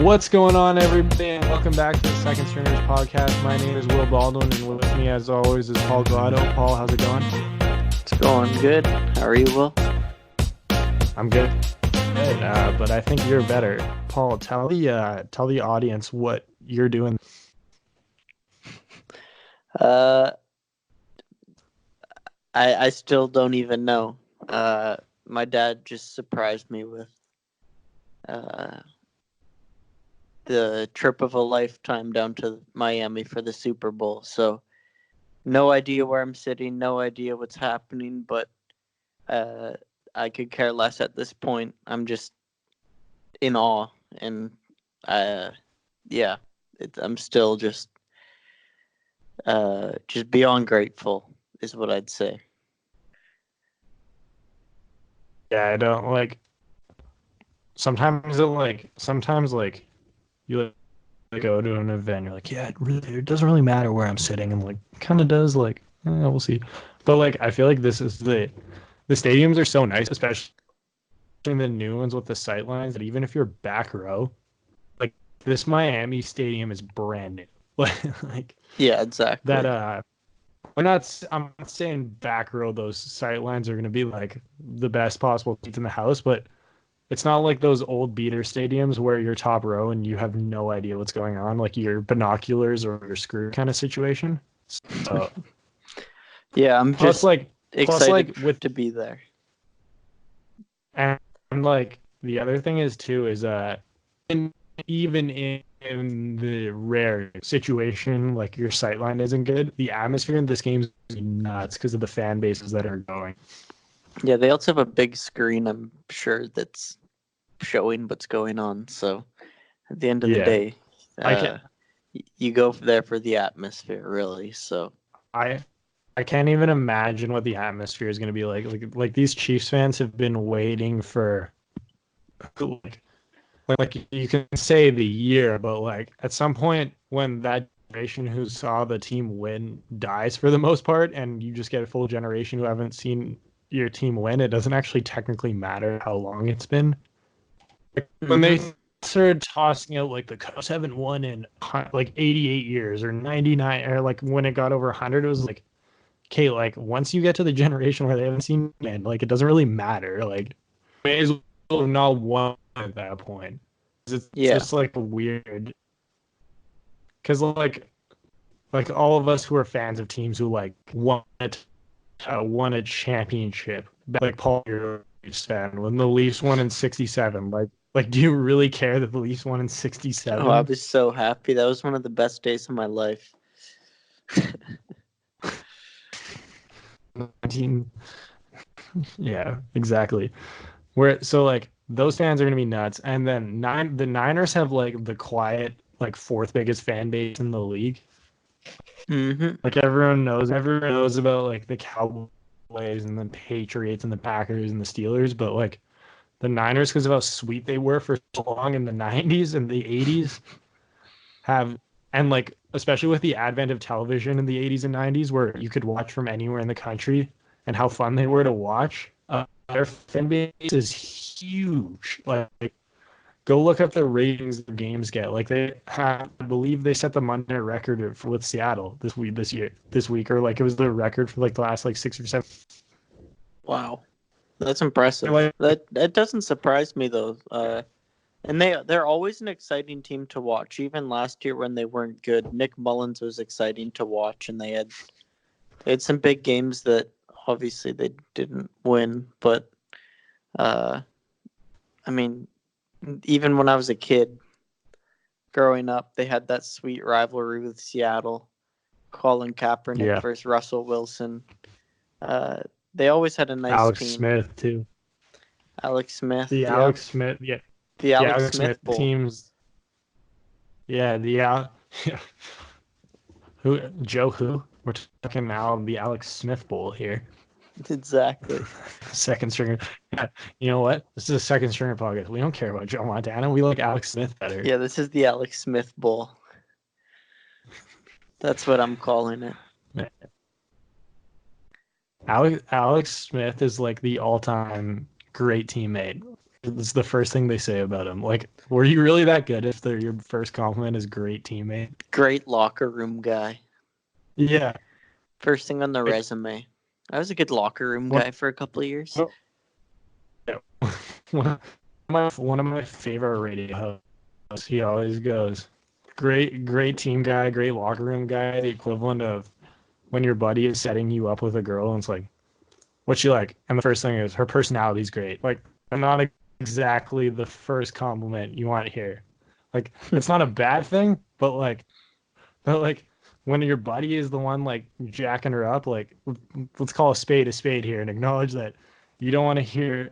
What's going on, everybody, and welcome back to the Second Stringers podcast. My name is Will Baldwin, and with me, as always, is Paul Glado. Paul, how's it going? It's going good. How are you, Will? I'm good. But I think you're better. Paul, tell the audience what you're doing. I still don't even know. My dad just surprised me with the trip of a lifetime down to Miami for the Super Bowl. So no idea where I'm sitting, no idea what's happening, but I could care less at this point. I'm just in awe, and I'm still just beyond grateful is what I'd say. Yeah, I don't like. Sometimes you go to an event, you're like, yeah, it doesn't really matter where I'm sitting, and like kind of does, like, we'll see. But like I feel like this is the stadiums are so nice, especially the new ones with the sight lines, that even if you're back row, like this Miami stadium is brand new. Like Yeah, exactly. that I'm not saying back row those sight lines are going to be like the best possible seats in the house, but it's not like those old beater stadiums where you're top row and you have no idea what's going on, like your binoculars or your screw kind of situation. So yeah, I'm just excited with to be there. And like the other thing is too is even in the rare situation like your sightline isn't good, the atmosphere in this game is nuts because of the fan bases that are going. Yeah, they also have a big screen, I'm sure, that's showing what's going on. So at the end of the day, you go there for the atmosphere, really. So I can't even imagine what the atmosphere is going to be like. Like these Chiefs fans have been waiting for like you can say the year, but like at some point when that generation who saw the team win dies for the most part, and you just get a full generation who haven't seen your team win, it doesn't actually technically matter how long it's been. Like, when they started tossing out like the Cubs haven't won in like 88 years or 99, or like when it got over 100, it was like, okay, like once you get to the generation where they haven't seen man, like it doesn't really matter. Like may as well not won at that point. It's just like weird, because like all of us who are fans of teams who like won a championship, like Paul, you're a Leafs fan, when the Leafs won in '67, like do you really care that the Leafs won in '67? Oh, I was so happy. That was one of the best days of my life. 19. Yeah, exactly. So like those fans are gonna be nuts, and then the Niners have like the quiet, like fourth biggest fan base in the league. Like everyone knows about like the Cowboys and the Patriots and the Packers and the Steelers, but like the Niners, because of how sweet they were for so long in the '90s and the '80s, and like especially with the advent of television in the '80s and '90s, where you could watch from anywhere in the country, and how fun they were to watch. Their fan base is huge. Like, go look up the ratings the games get. Like I believe they set the Monday record with Seattle this week, or like it was the record for like the last like 6 or 7. Wow, that's impressive. Like, that doesn't surprise me though. And they're always an exciting team to watch. Even last year when they weren't good, Nick Mullins was exciting to watch, and they had some big games that obviously they didn't win, but I mean, even when I was a kid growing up, they had that sweet rivalry with Seattle. Colin Kaepernick versus Russell Wilson. They always had a nice Alex team. Smith too. Alex Smith. The Alex Smith, yeah. The Alex Smith Bowl. Teams. Yeah, who? We're talking now the Alex Smith Bowl here. Exactly. Second stringer. Yeah, you know what? This is a second stringer podcast. We don't care about Joe Montana. We like Alex Smith better. Yeah, this is the Alex Smith Bowl. That's what I'm calling it. Man. Alex Smith is like the all-time great teammate. it's the first thing they say about him. Like, were you really that good if your first compliment is great teammate? Great locker room guy. Yeah. First thing on the Like, resume. I was a good locker room What- guy for a couple of years. Oh. one of my favorite radio hosts, he always goes, great team guy, great locker room guy, the equivalent of when your buddy is setting you up with a girl and it's like, what's she like? And the first thing is her personality's great. Like, not exactly the first compliment you want to hear. Like, it's not a bad thing, but like when your buddy is the one like jacking her up, like let's call a spade here and acknowledge that you don't want to hear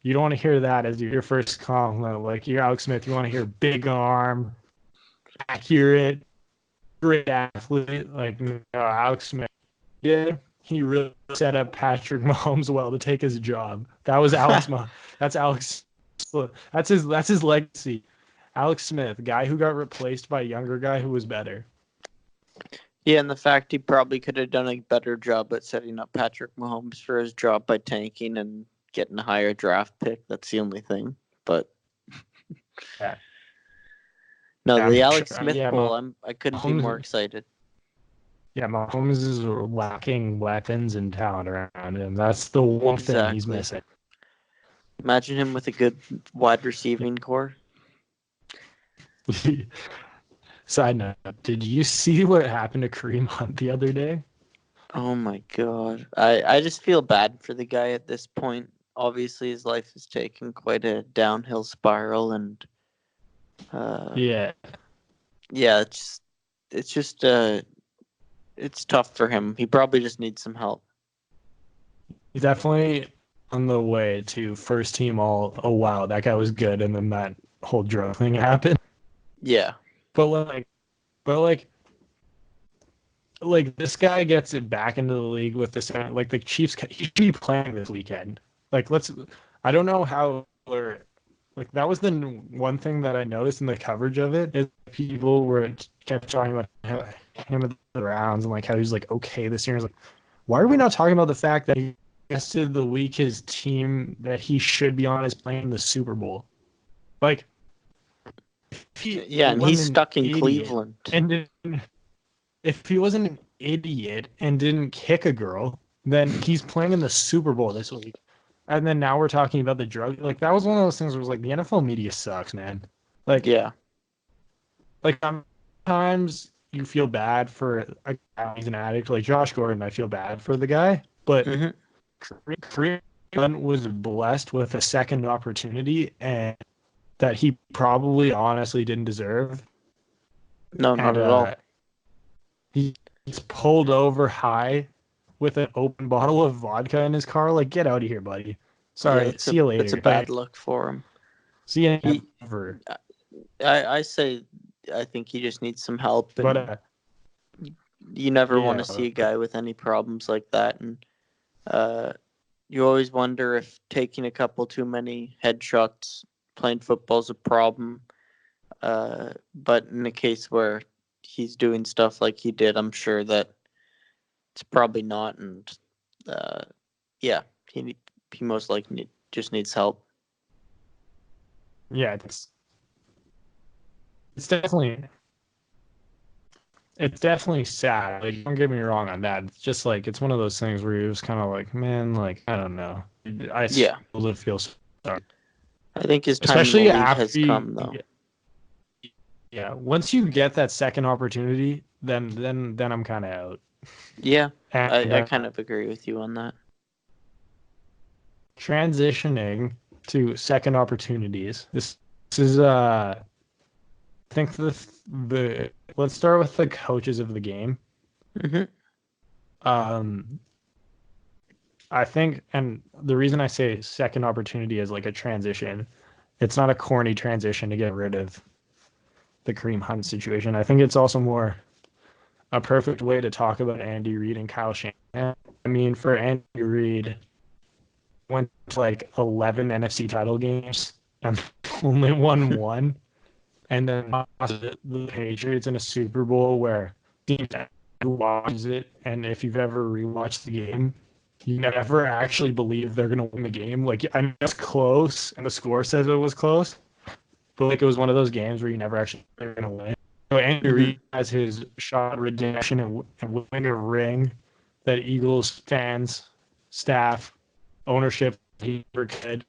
that as your first compliment. Like, you're Alex Smith, you want to hear big arm, accurate, great athlete. Like, no, Alex Smith, yeah, he really set up Patrick Mahomes well to take his job. That was that's Alex. That's his legacy. Alex Smith, guy who got replaced by a younger guy who was better. Yeah, and the fact he probably could have done a better job at setting up Patrick Mahomes for his job by tanking and getting a higher draft pick. That's the only thing. But Yeah. no, Yeah, the I'm Alex sure- Smith yeah, Bowl, I couldn't be Mahomes- more excited. Yeah, Mahomes is lacking weapons and talent around him. That's the one thing he's Exactly. missing. Imagine him with a good wide receiving core. Side note, did you see what happened to Kareem Hunt the other day? Oh my god. I just feel bad for the guy at this point. Obviously his life has taken quite a downhill spiral and Yeah. it's just it's tough for him. He probably just needs some help. He's definitely on the way to first team all. Oh, wow, that guy was good. And then that whole drug thing happened. Yeah. But like this guy gets it back into the league with this. Like the Chiefs, he should be playing this weekend. Like, I don't know how, or like that was the one thing that I noticed in the coverage of it is people kept talking about him at the rounds and like how he's like okay this year. It's like, why are we not talking about the fact that he rested the week his team that he should be on is playing in the Super Bowl? Like, and he's stuck in Cleveland. And if he wasn't an idiot and didn't kick a girl, then he's playing in the Super Bowl this week. And then now we're talking about the drug. Like, that was one of those things where it was like, the NFL media sucks, man. Like, Yeah. Like, sometimes you feel bad for a guy who's an addict. Like, Josh Gordon, I feel bad for the guy. But Kareem Hunt was blessed with a second opportunity and that he probably honestly didn't deserve. No, not at all. He's pulled over high with an open bottle of vodka in his car. Like, get out of here, buddy. Sorry, see you later. It's a bad look for him. See you never. I think he just needs some help. But you never want to see a guy with any problems like that. And you always wonder if taking a couple too many headshots playing football is a problem. But in a case where he's doing stuff like he did, I'm sure that it's probably not. And yeah, he most likely just needs help. Yeah, it's definitely sad. Like, don't get me wrong on that. It's just like it's one of those things where you're just kind of like, man, like I don't know. I still feel sorry. I think his time especially in the league after has come though. Yeah, once you get that second opportunity, then I'm kind of out. Yeah, and, I kind of agree with you on that. Transitioning to second opportunities. This is I think the let's start with the coaches of the game. I think, and the reason I say second opportunity is like a transition. It's not a corny transition to get rid of the Kareem Hunt situation. I think it's also more a perfect way to talk about Andy Reid and Kyle Shanahan. I mean, for Andy Reid, went to like 11 NFC title games and only won one. And then the Patriots in a Super Bowl where teams who watches it, and if you've ever rewatched the game, you never actually believe they're going to win the game. Like, I know it's close and the score says it was close, but like it was one of those games where you never actually they're going to win. So Andy Mhm. Reid has his shot redemption and winning a ring that Eagles fans, staff, ownership he never could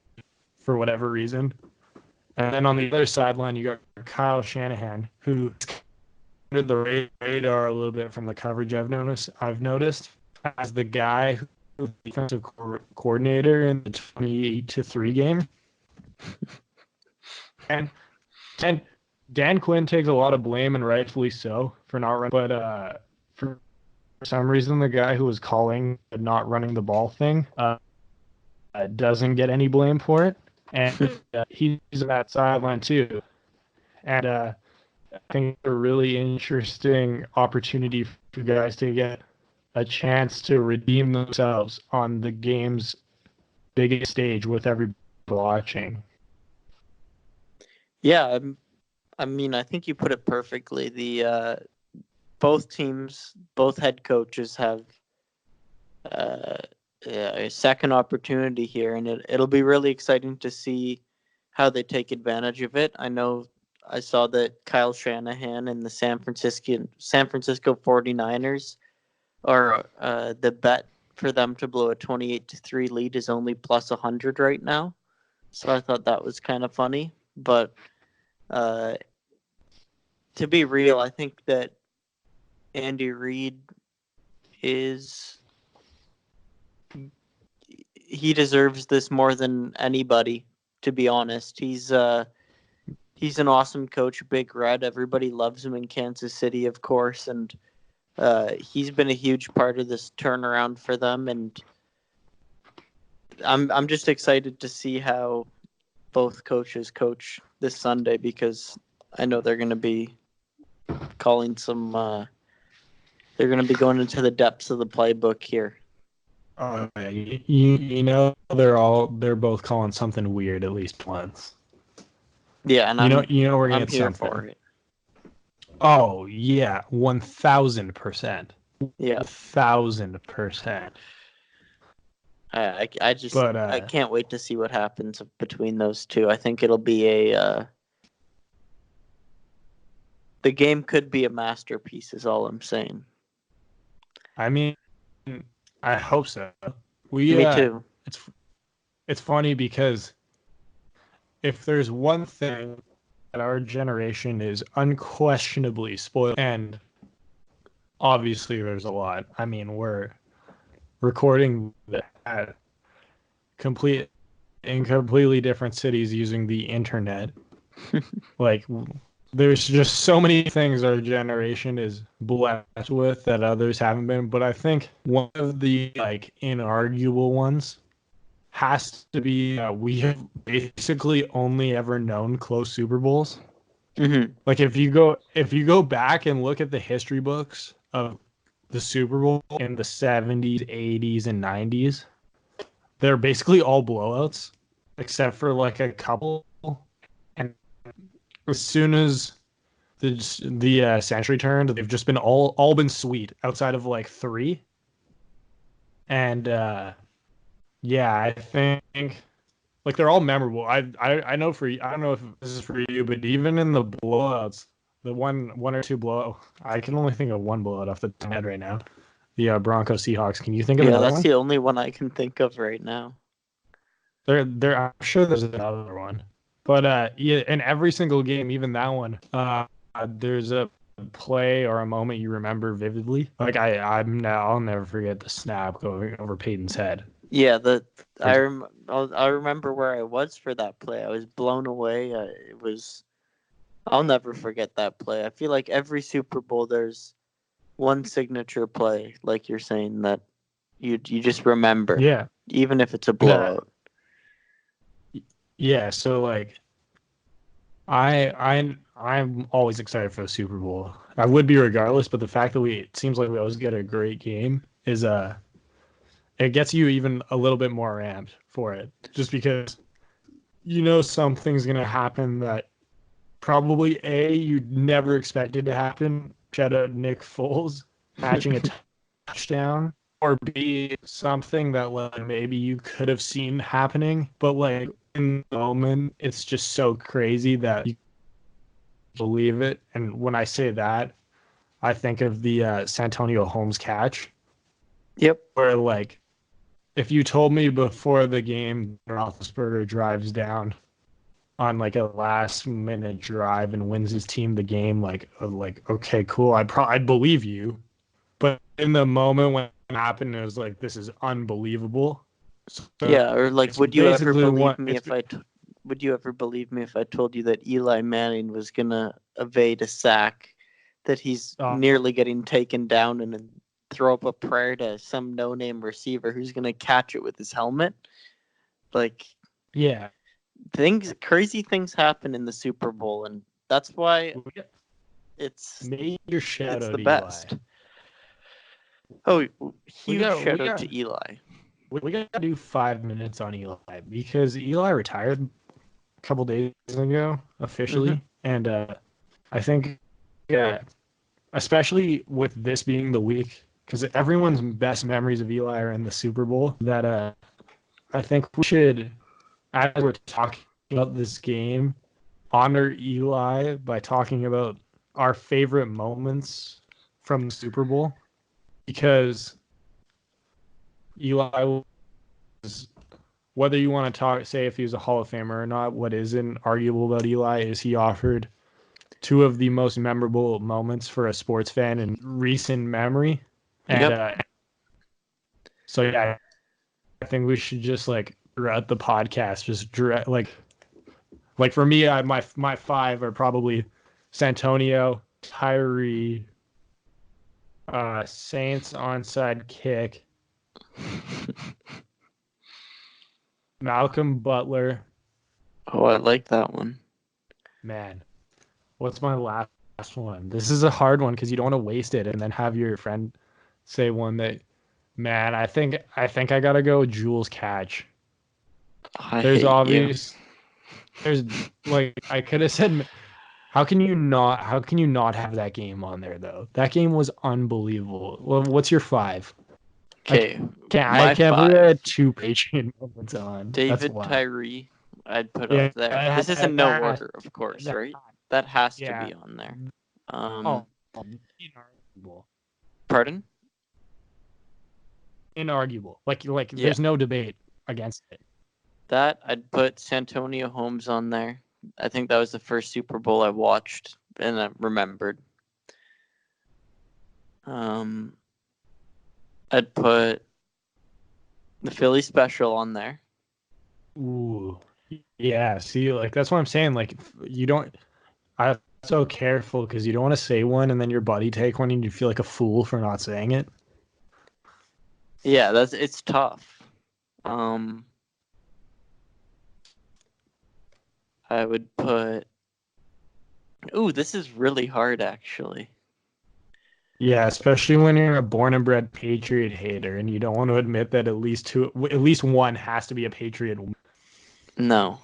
for whatever reason. And then on the other sideline, you got Kyle Shanahan, who under the radar a little bit from the coverage I've noticed as the guy who was the defensive coordinator in the 28-3 game. And Dan Quinn takes a lot of blame, and rightfully so, for not running. But for some reason, the guy who was calling the not running the ball thing doesn't get any blame for it. And he's on that sideline too. And I think a really interesting opportunity for guys to get a chance to redeem themselves on the game's biggest stage with everybody watching. Yeah, I mean, I think you put it perfectly. The both teams, both head coaches have a second opportunity here, and it'll be really exciting to see how they take advantage of it. I know I saw that Kyle Shanahan and the San Francisco 49ers are the bet for them to blow a 28-3 lead is only plus 100 right now. So I thought that was kind of funny, but to be real, I think that Andy Reid he deserves this more than anybody, to be honest. He's an awesome coach, Big Red. Everybody loves him in Kansas City, of course, and he's been a huge part of this turnaround for them. And I'm just excited to see how both coaches coach this Sunday, because I know they're going to be calling some. They're going to be going into the depths of the playbook here. Oh, yeah. You know they're both calling something weird at least once. Yeah, and you know we're gonna I'm get here something. for it. Oh yeah, 1,000%. Yeah, 1,000%. I just But I can't wait to see what happens between those two. I think it'll be the game could be a masterpiece, is all I'm saying. I mean, I hope so. We Me too. It's funny because if there's one thing that our generation is unquestionably spoiled, and obviously there's a lot. I mean, we're recording at completely different cities using the internet. Like, there's just so many things our generation is blessed with that others haven't been. But I think one of the like inarguable ones has to be we have basically only ever known close Super Bowls. Mm-hmm. Like if you go back and look at the history books of the Super Bowl in the 70s, 80s, and 90s, they're basically all blowouts, except for like a couple. And as soon as the century turned, they've just been all been sweet outside of like three. And yeah, I think like they're all memorable. I know I don't know if this is for you, but even in the blowouts, the one or two blowout, I can only think of one blowout off the top of my head right now. The Broncos Seahawks. Can you think of Yeah, another that's one? the only one I can think of right now. I'm sure there's another one, but yeah, in every single game, even that one, there's a play or a moment you remember vividly. Like I'll never forget the snap going over Peyton's head. Yeah, I remember where I was for that play. I was blown away. I'll never forget that play. I feel like every Super Bowl there's one signature play, like you're saying, that you just remember, Yeah, even if it's a blowout. yeah. So like, I'm always excited for the Super Bowl. I would be regardless, but the fact that it seems like we always get a great game is it gets you even a little bit more amped for it, just because you know something's gonna happen that probably you never expected to happen. Shout out Nick Foles catching a touchdown or B, something that like maybe you could have seen happening, but like in the moment, it's just so crazy that you believe it. And when I say that, I think of the Santonio Holmes catch, Yep. where like if you told me before the game Roethlisberger drives down on like a last minute drive and wins his team the game, like okay, cool, I'd believe you. But in the moment when it happened, it was like, this is unbelievable. So Yeah, or like, it's would you ever basically believe me if would you ever believe me if I told you that Eli Manning was gonna evade a sack, that he's nearly getting taken down and then throw up a prayer to some no-name receiver who's gonna catch it with his helmet? Like, yeah, crazy things happen in the Super Bowl, and that's why it's major shout it's out the to best. Eli. Oh, huge shout out to Eli. We got to do 5 minutes on Eli because Eli retired a couple days ago officially, and I think especially with this being the week, because everyone's best memories of Eli are in the Super Bowl. That I think we should, as we're talking about this game, honor Eli by talking about our favorite moments from the Super Bowl, because Eli was, whether you want to say if he was a Hall of Famer or not, what isn't arguable about Eli is he offered two of the most memorable moments for a sports fan in recent memory. And so yeah, I think we should just like throughout the podcast just direct like for me, my five are probably Santonio, Tyree, Saints onside kick, Malcolm Butler. Oh, I like that one. Man, what's my last one? This is a hard one because you don't want to waste it and then have your friend say one that. Man, I think I gotta go with Jules catch. There's obvious. There's like I could have said. How can you not have that game on there though? That game was unbelievable. Well, what's your five? Okay, I can't believe I had two Patriot moments on. David Tyree, I'd put Yeah, up there. This is in no order, of course, right? That has to be on there. Inarguable. Pardon? Inarguable. Like there's no debate against it. That I'd put Santonio Holmes on there. I think that was the first Super Bowl I watched and I remembered. I'd put the Philly special on there. Ooh. Yeah, see, like that's what I'm saying. Like you don't I'm so careful because you don't want to say one and then your buddy take one and you feel like a fool for not saying it. Yeah, it's tough. I would put. Ooh, this is really hard, actually. Yeah, especially when you're a born and bred Patriot hater and you don't want to admit that at least one has to be a Patriot. No.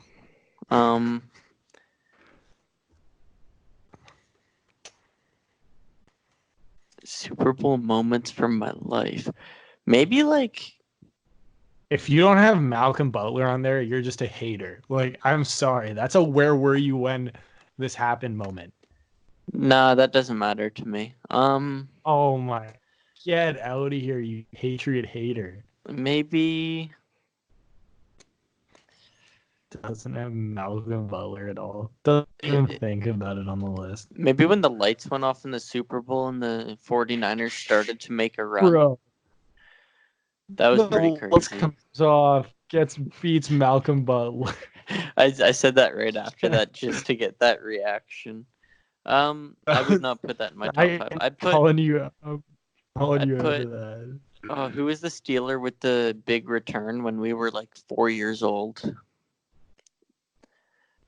Super Bowl moments from my life. Maybe like. If you don't have Malcolm Butler on there, you're just a hater. Like, I'm sorry. That's a where were you when this happened moment. Nah, that doesn't matter to me. Oh my. Get out of here, you Patriot hater. Maybe. Doesn't have Malcolm Butler at all. Doesn't even think about it on the list. Maybe when the lights went off in the Super Bowl and the 49ers started to make a run. Bro. That was pretty crazy. Comes off, beats Malcolm Butler. I said that right after that just to get that reaction. I would not put that in my top five. I'd put calling you after that. Who was the Steeler with the big return when we were like 4 years old?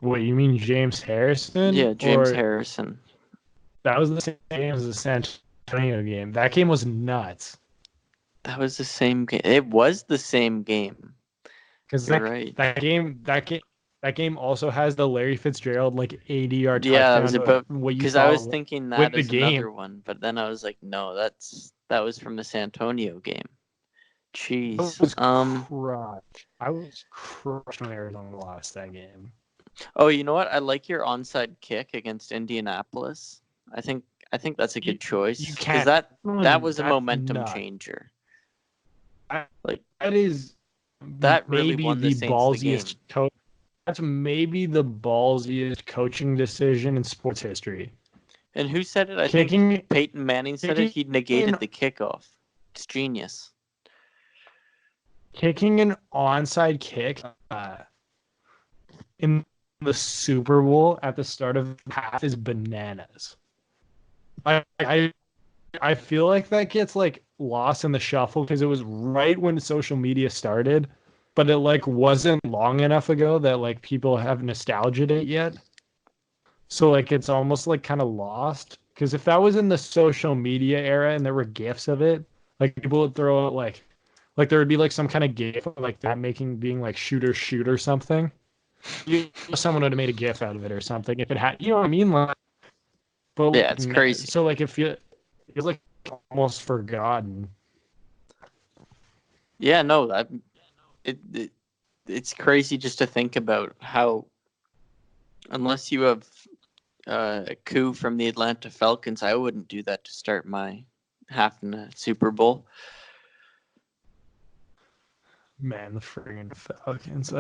What, you mean James Harrison? Yeah, James Harrison. That was the same as the San Antonio game. That game was nuts. That was the same game. It was the same game. Because that game also has the Larry Fitzgerald like 80-yard touchdown. Yeah, it was about because I was thinking that is another one, but then I was like, no, that was from the San Antonio game. Jeez. I was crushed when Arizona lost that game. Oh, you know what? I like your onside kick against Indianapolis. I think that's a good choice You because can't. that was a That's momentum nuts. changer. That Like is that really maybe won the the Saints the game. ballsiest. That's maybe the ballsiest coaching decision in sports history. And who said it? I Kicking, think Peyton Manning said it. He negated the kickoff. It's genius. Kicking an onside kick in the Super Bowl at the start of the half is bananas. I feel like that gets like lost in the shuffle because it was right when social media started, but it like wasn't long enough ago that like people have nostalgia it yet. So like it's almost like kind of lost because if that was in the social media era and there were gifs of it, like people would throw out like there would be like some kind of gif of like that being like shoot or something. Someone would have made a gif out of it or something if it had, you know what I mean? Like, but Yeah, it's crazy. so like if you it's like almost forgotten. Yeah, no, it's crazy just to think about how, unless you have a coup from the Atlanta Falcons, I wouldn't do that to start my half in the Super Bowl. Man, the friggin' Falcons.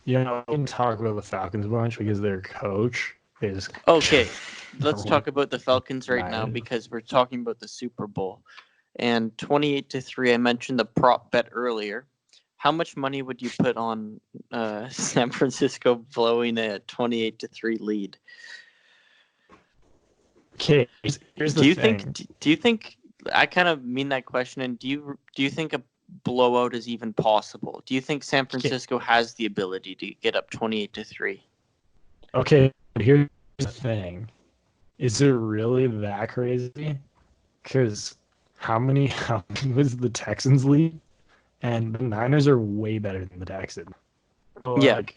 You know, I can talk about the Falcons a bunch because their coach is. Okay, let's talk about the Falcons right now because we're talking about the Super Bowl. And 28-3, I mentioned the prop bet earlier. How much money would you put on San Francisco blowing a 28-3 lead? Okay, here's the thing. Do you think I kind of mean that question? And do you think a blowout is even possible? Do you think San Francisco has the ability to get up 28-3? Okay, but here's the thing. Is it really that crazy? Because how many was the Texans lead? And the Niners are way better than the Texans. So, like,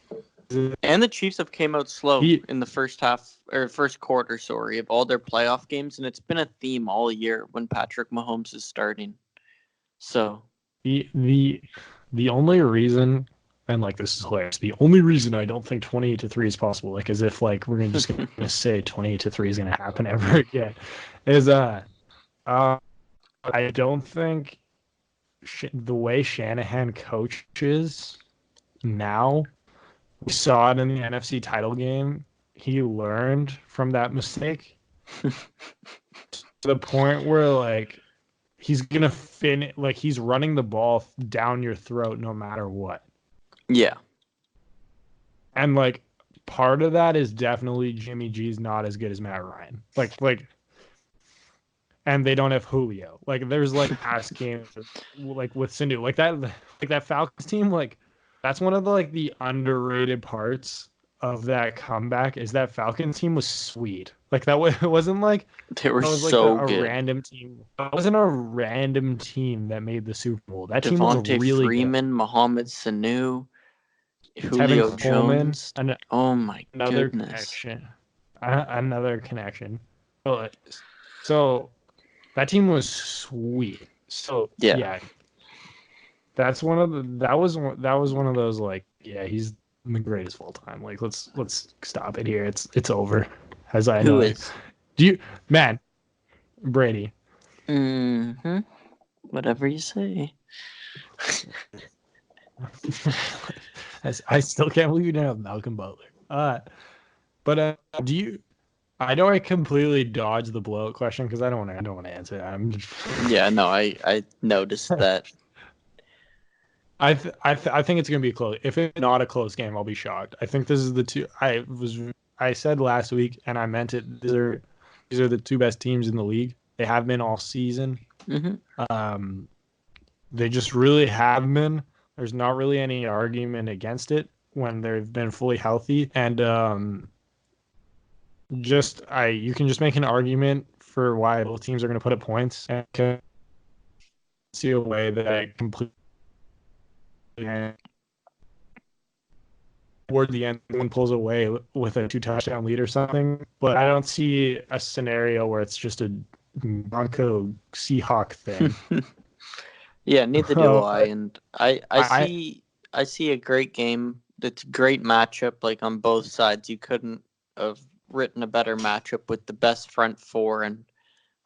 and the Chiefs have came out slow in the first quarter, of all their playoff games, and it's been a theme all year when Patrick Mahomes is starting. So the only reason, and like this is hilarious, the only reason I don't think 28-3 is possible, like as if like we're just gonna say 28-3 is gonna happen ever again, is I don't think the way Shanahan coaches now, we saw it in the NFC title game. He learned from that mistake to the point where like he's gonna like he's running the ball down your throat no matter what. Yeah. And like part of that is definitely Jimmy G's not as good as Matt Ryan. Like and they don't have Julio. Like there's like past games like with Sanu. Like that Falcons team, like that's one of the like the underrated parts of that comeback is that Falcons team was sweet. Like that it wasn't like they were so good. A random team. It wasn't a random team that made the Super Bowl. That team Devontae was really Freeman, good. Mohamed Sanu, Julio Jones. Oh my goodness. Another connection. So that team was sweet. So yeah. That was one of those like, yeah, he's the greatest of all time. Like let's stop it here. It's over. As I know. Do you, man, Brady? Mm-hmm. Whatever you say. I still can't believe you didn't have Malcolm Butler. But do you? I know I completely dodged the blowout question because I don't want to answer that. Yeah, no, I noticed that. I think it's gonna be close. If it's not a close game, I'll be shocked. I think this is the two. I said last week, and I meant it. These are the two best teams in the league. They have been all season. Mm-hmm. They just really have been. There's not really any argument against it when they've been fully healthy, and you can just make an argument for why both teams are going to put up points and can see a way that I completely toward the end one pulls away with a 2 touchdown lead or something. But I don't see a scenario where it's just Bronco Seahawk thing. Yeah, neither do I. But And I see a great game. It's a great matchup, like on both sides. You couldn't have written a better matchup with the best front four and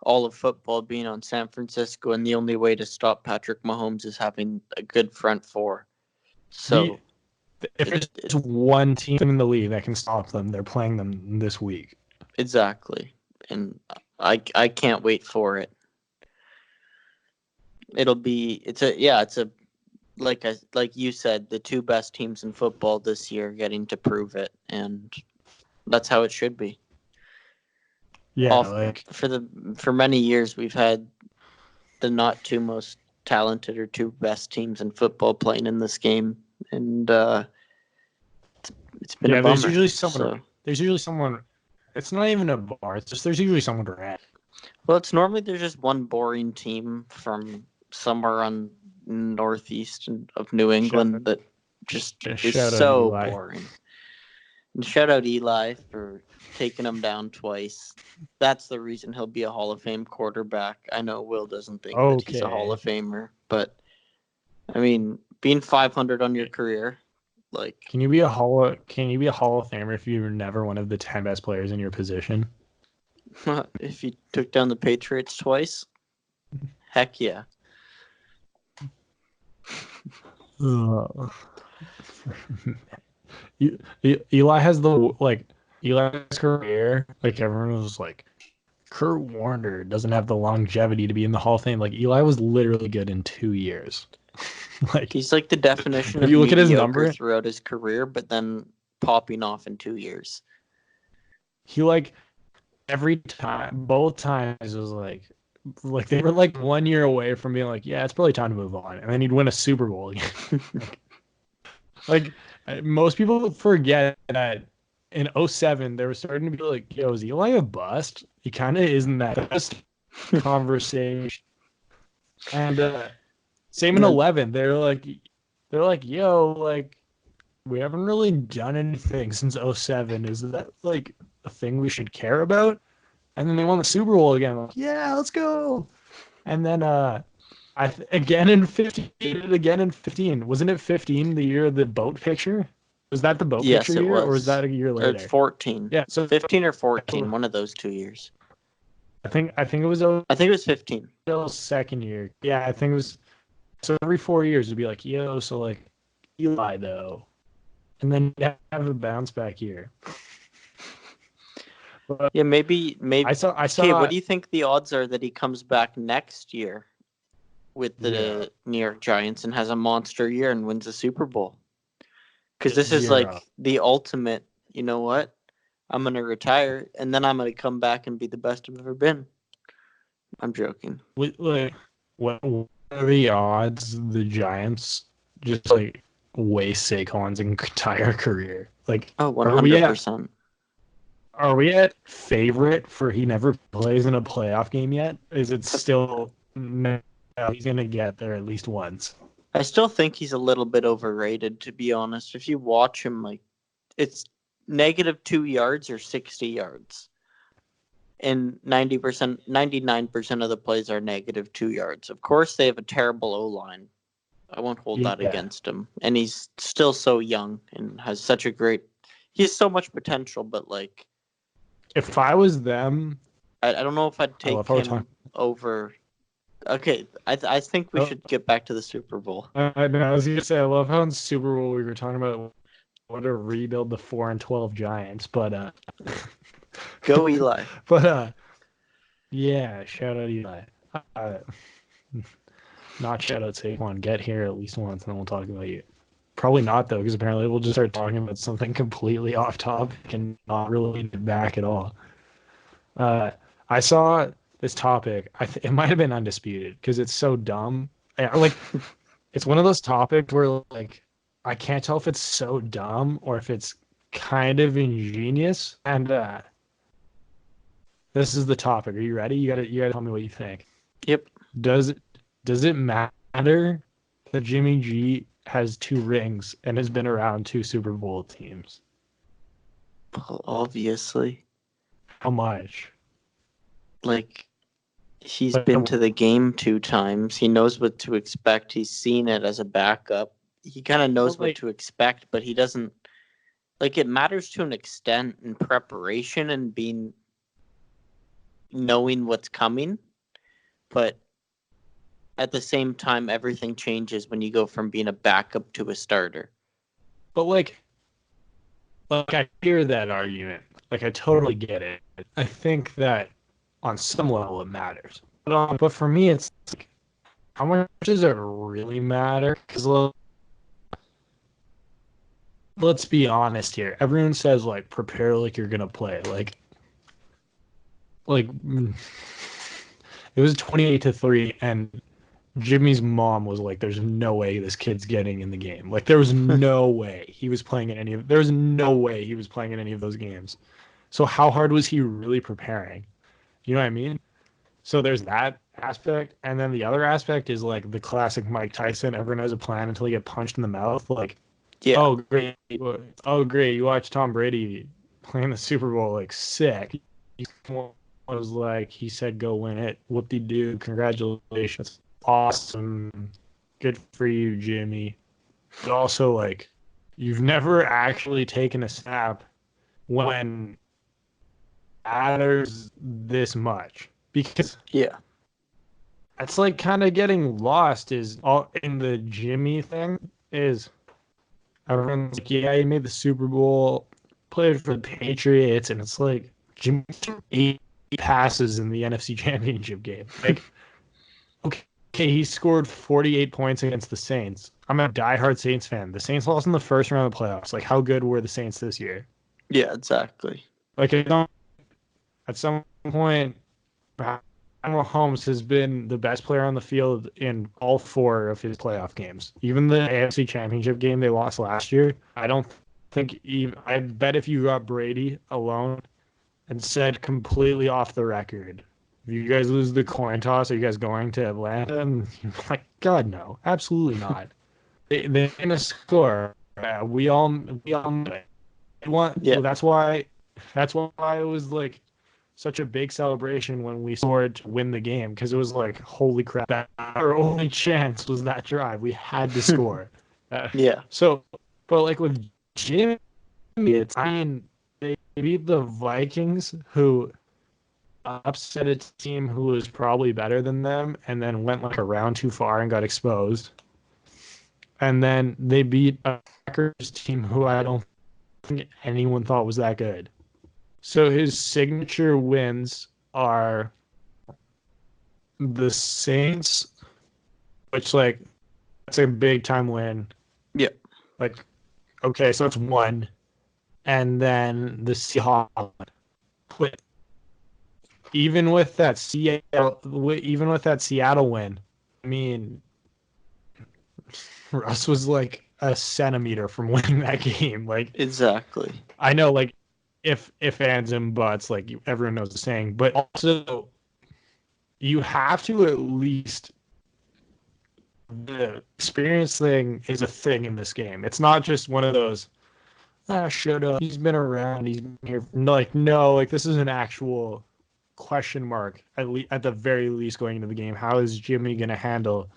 all of football being on San Francisco, and the only way to stop Patrick Mahomes is having a good front four. the So if it, there's one team in the league that can stop them, they're playing them this week. exactly, and I can't wait for it. It's a like you said, the two best teams in football this year getting to prove it, and that's how it should be. Yeah, Off like for many years, we've had the not two most talented or two best teams in football playing in this game, and it's been a yeah, bummer. there's usually someone. It's not even a bar. It's just there's usually someone around. Well, it's normally there's just one boring team from somewhere on northeast of New England that just is Shout out so Eli. boring. And shout out Eli for taking him down twice. That's the reason he'll be a Hall of Fame quarterback. I know Will doesn't think that he's a Hall of Famer, but I mean, being 500 on your career, like, Can you be a Hall of Famer if you're never one of the 10 best players in your position? if you took down the Patriots twice, heck yeah. Eli has Eli's career. Like everyone was like, Kurt Warner doesn't have the longevity to be in the Hall of Fame. Like Eli was literally good in 2 years. Like He's like the definition if of you look at his mediocre number, throughout his career, but then popping off in 2 years. he like every time, both times it was like they were like 1 year away from being like, yeah, it's probably time to move on, and then he'd win a Super Bowl again. like most people forget that in 07 they were starting to be like, yo, is Eli a bust? He kind of isn't that best conversation. And same in 11, they're like, yo, like we haven't really done anything since 07. Is that like a thing we should care about? And then they won the Super Bowl again. Like, yeah, let's go. And then again in 15, again in 15. Wasn't it 15 the year of the boat picture? Was that the boat picture year, or was that a year later? It's 14. Yeah, so 15 or 14, one of those 2 years. I think it was. I think it was 15. Second year. Yeah, I think it was. So every 4 years it'd be like, yo, so like Eli though, and then you have a bounce back year. But yeah, maybe. I saw. Okay, what do you think the odds are that he comes back next year with the New York Giants and has a monster year and wins a Super Bowl? Because this is like the ultimate. You know what? I'm gonna retire and then I'm gonna come back and be the best I've ever been. I'm joking. Like, what are the odds the Giants just like waste Saquon's entire career? Like, 100%. Are we at favorite for he never plays in a playoff game yet? Is it still no, he's gonna get there at least once? I still think he's a little bit overrated, to be honest. If you watch him, like, it's -2 yards or 60 yards. And 99% of the plays are -2 yards. Of course, they have a terrible O-line. I won't hold that against him. And he's still so young and has such a great... He has so much potential, but, like... If I was them... I don't know if I'd take him over... Okay, I think we should get back to the Super Bowl. I was going to say, I love how in Super Bowl we were talking about what to rebuild the 4-12 Giants, but... Go Eli. But yeah, shout out Eli. Not shout out Saquon. Get here at least once, and then we'll talk about you. Probably not though, because apparently we'll just start talking about something completely off topic and not related back at all. I saw this topic. It might have been undisputed because it's so dumb. Like, it's one of those topics where like I can't tell if it's so dumb or if it's kind of ingenious. And this is the topic. Are you ready? You gotta tell me what you think. Yep. Does it matter that Jimmy G has 2 rings and has been around 2 Super Bowl teams? Well, obviously. How much? Like He's But been to the game 2 times. He knows what to expect. He's seen it as a backup. He kind of knows what to expect, but he doesn't like it matters to an extent in preparation and knowing what's coming, but at the same time everything changes when you go from being a backup to a starter. but I hear that argument. Like I totally get it. I think that on some level it matters. But for me, it's like, how much does it really matter? Because let's be honest here. Everyone says like prepare like you're gonna play. Like it was 28-3, and Jimmy's mom was like, "There's no way this kid's getting in the game. Like there was no way he was playing in any of. There was no way he was playing in any of those games. So how hard was he really preparing? You know what I mean? So there's that aspect, and then the other aspect is like the classic Mike Tyson. Everyone has a plan until you get punched in the mouth. Like, Yeah. oh great, oh great, you watch Tom Brady playing the Super Bowl, like sick. He was like, he said, "Go win it." Whoop-de-doo, congratulations, awesome, good for you, Jimmy. But also, like, you've never actually taken a snap when matters this much, because Yeah. it's like kind of getting lost is all in the Jimmy thing is everyone's like, yeah, he made the Super Bowl, played for the Patriots, and it's like Jimmy threw 8 passes in the NFC Championship game. Like, okay, he scored 48 points against the Saints. I'm a diehard Saints fan. The Saints lost in the first round of the playoffs. Like, how good were the Saints this year? Yeah, exactly. Like, at some point, Patrick Mahomes has been the best player on the field in all 4 of his playoff games. Even the AFC Championship game they lost last year, I don't think even. I bet if you got Brady alone and said completely off the record, if you guys lose the coin toss, are you guys going to Atlanta? And you're like, God, no, absolutely not. They're gonna score. We all know it. Yeah. That's why it was like such a big celebration when we scored to win the game, because it was like, holy crap, that our only chance was that drive. We had to score. Yeah. So, but like with Jimmy, I mean, they beat the Vikings, who upset a team who was probably better than them, and then went like a round too far and got exposed. And then they beat a Packers team who I don't think anyone thought was that good. So his signature wins are the Saints, which like that's a big time win. Yeah. Like, okay, so that's one, and then the Seahawks. But even with that Seattle win, I mean, Russ was like a centimeter from winning that game. Like, Exactly. I know, like, if ands and buts, like everyone knows the saying, but also you have to at least, the experience thing is a thing in this game. It's not just one of those, shut up, he's been around, he's been here. Like, no, like this is an actual question mark, at the very least, going into the game. How is Jimmy going to handle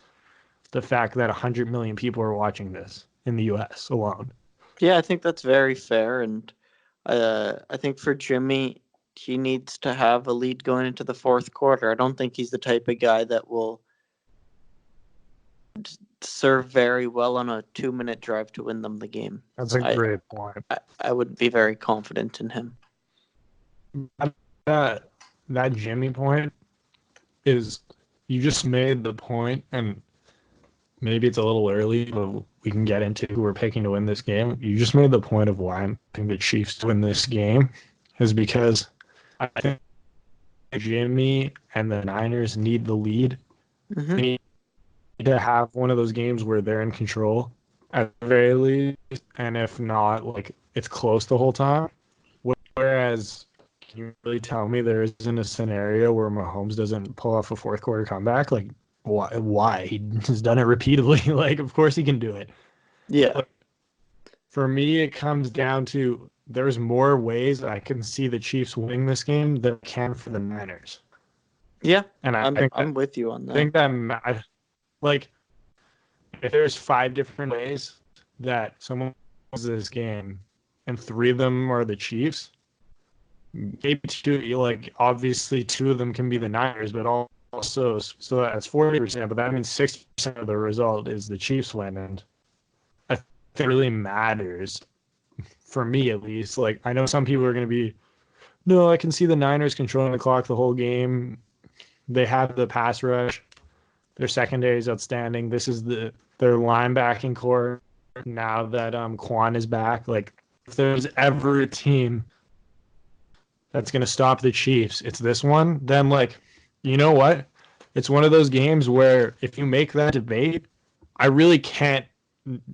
the fact that 100 million people are watching this in the US alone? Yeah, I think that's very fair, and I think for Jimmy, he needs to have a lead going into the fourth quarter. I don't think he's the type of guy that will serve very well on a 2-minute drive to win them the game. That's a great point. I would be very confident in him. That Jimmy point is, you just made the point, and maybe it's a little early, but we can get into who we're picking to win this game. You just made the point of why I'm picking the Chiefs to win this game, is because I think Jimmy and the Niners need the lead. Mm-hmm. They need to have one of those games where they're in control at the very least, and if not, like, it's close the whole time. Whereas, can you really tell me there isn't a scenario where Mahomes doesn't pull off a fourth quarter comeback? Like, why? He has done it repeatedly. Like, of course he can do it. Yeah. But for me, it comes down to, there's more ways I can see the Chiefs winning this game than I can for the Niners. Yeah, And I think I'm with you on I that. think that like if there's 5 different ways that someone wins this game, and 3 of them are the Chiefs, maybe two, like obviously 2 of them can be the Niners, but also so that's 40%, but that means 60% of the result is the Chiefs win, and I think it really matters for me at least. Like I know some people are going to be, no, I can see the Niners controlling the clock the whole game. They have the pass rush. Their secondary is outstanding. This is their linebacking core now that Quan is back. Like if there's ever a team that's gonna stop the Chiefs, it's this one. Then like, you know what? It's one of those games where if you make that debate, I really can't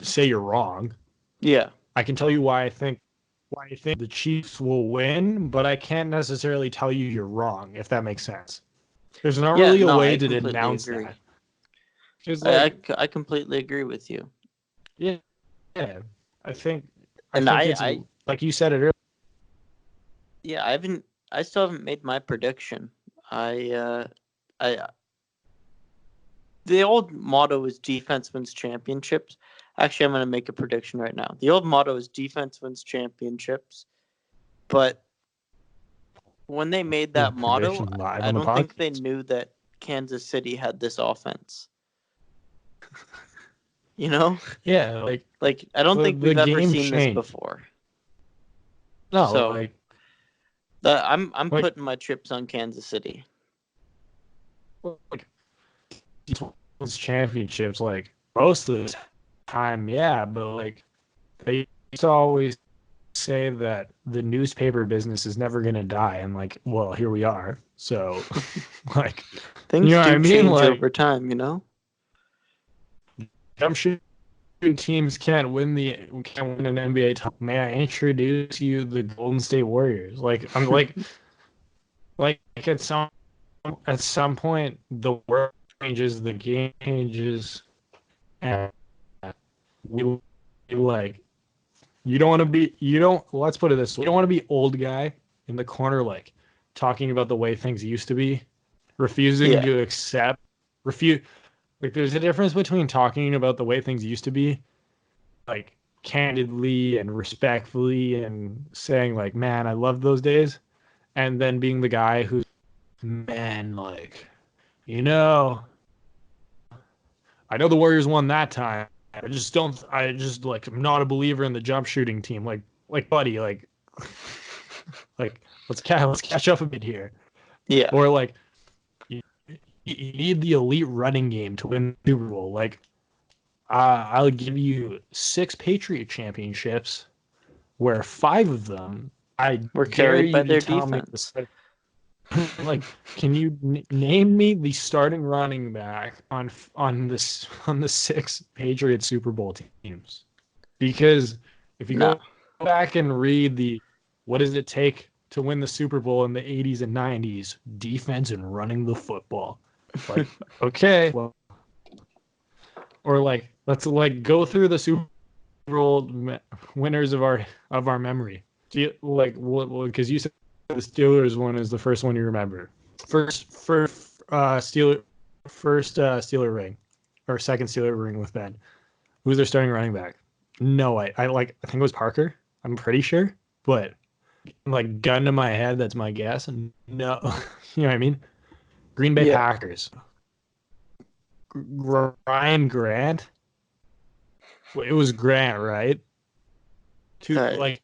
say you're wrong. Yeah. I can tell you why I think the Chiefs will win, but I can't necessarily tell you you're wrong, if that makes sense. There's not Yeah, really a no, way I to completely denounce agree. that. Because like, I completely agree with you. yeah, yeah, I think I And think it's I like you said it earlier. yeah, I still haven't made my prediction. I the old motto is defense wins championships. Actually, I'm going to make a prediction right now. The old motto is defense wins championships, but when they made that motto, Prediction live I on the don't think they podcast. knew that Kansas City had this offense. You know? Yeah, Like I don't think the we've ever game seen this changed. before. No, So, I'm like putting my chips on Kansas City. like these championships, like most of the time, yeah, but like they used to always say that the newspaper business is never gonna die, and like, well, here we are. So, like, you Things know what I do mean? change Like, over time, you know? I'm sure teams can't win an NBA title. May I introduce you the Golden State Warriors? Like, I'm like at some point the world changes, the game changes, and we like you don't want to be you don't let's put it this way, you don't want to be old guy in the corner like talking about the way things used to be, refusing Yeah. to accept refuse like there's a difference between talking about the way things used to be like candidly and respectfully and saying like, man, I love those days, and then being the guy who's, man, like, you know, I know the Warriors won that time. I just like I'm not a believer in the jump shooting team. Like buddy, like let's catch up a bit here. Yeah. Or like you, you need the elite running game to win the Super Bowl. Like I'll give you 6 Patriot championships where 5 of them, I We're dare carried by you to their tell me defense. like, can you name me the starting running back on the 6 Patriot Super Bowl teams? Because if you No. go back and read the what does it take to win the Super Bowl in the 80s and 90s, defense and running the football. Like, okay, well, or like let's like go through the Super Bowl winners of our memory. Do you like what? Because you said the Steelers one is the first one you remember. Steeler ring, or second Steeler ring with Ben. Who's their starting running back? No, I think it was Parker. I'm pretty sure, but like gun to my head, that's my guess. And no, you know what I mean? Green Bay Yeah. Packers. Ryan Grant. It was Grant, right? Uh, Like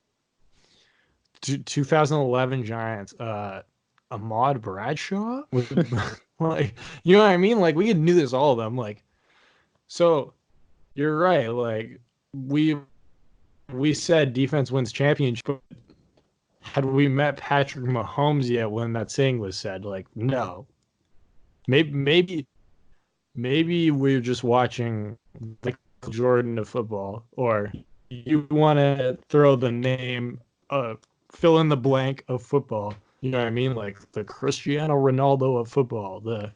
2011 Giants. Ahmad Bradshaw with like, you know what I mean? Like we knew this all of them. Like, so you're right. Like we said defense wins championship. But had we met Patrick Mahomes yet when that saying was said? Like, no. Maybe we're just watching the Jordan of football, or you want to throw the name, fill in the blank of football. You know what I mean? Like the Cristiano Ronaldo of football. The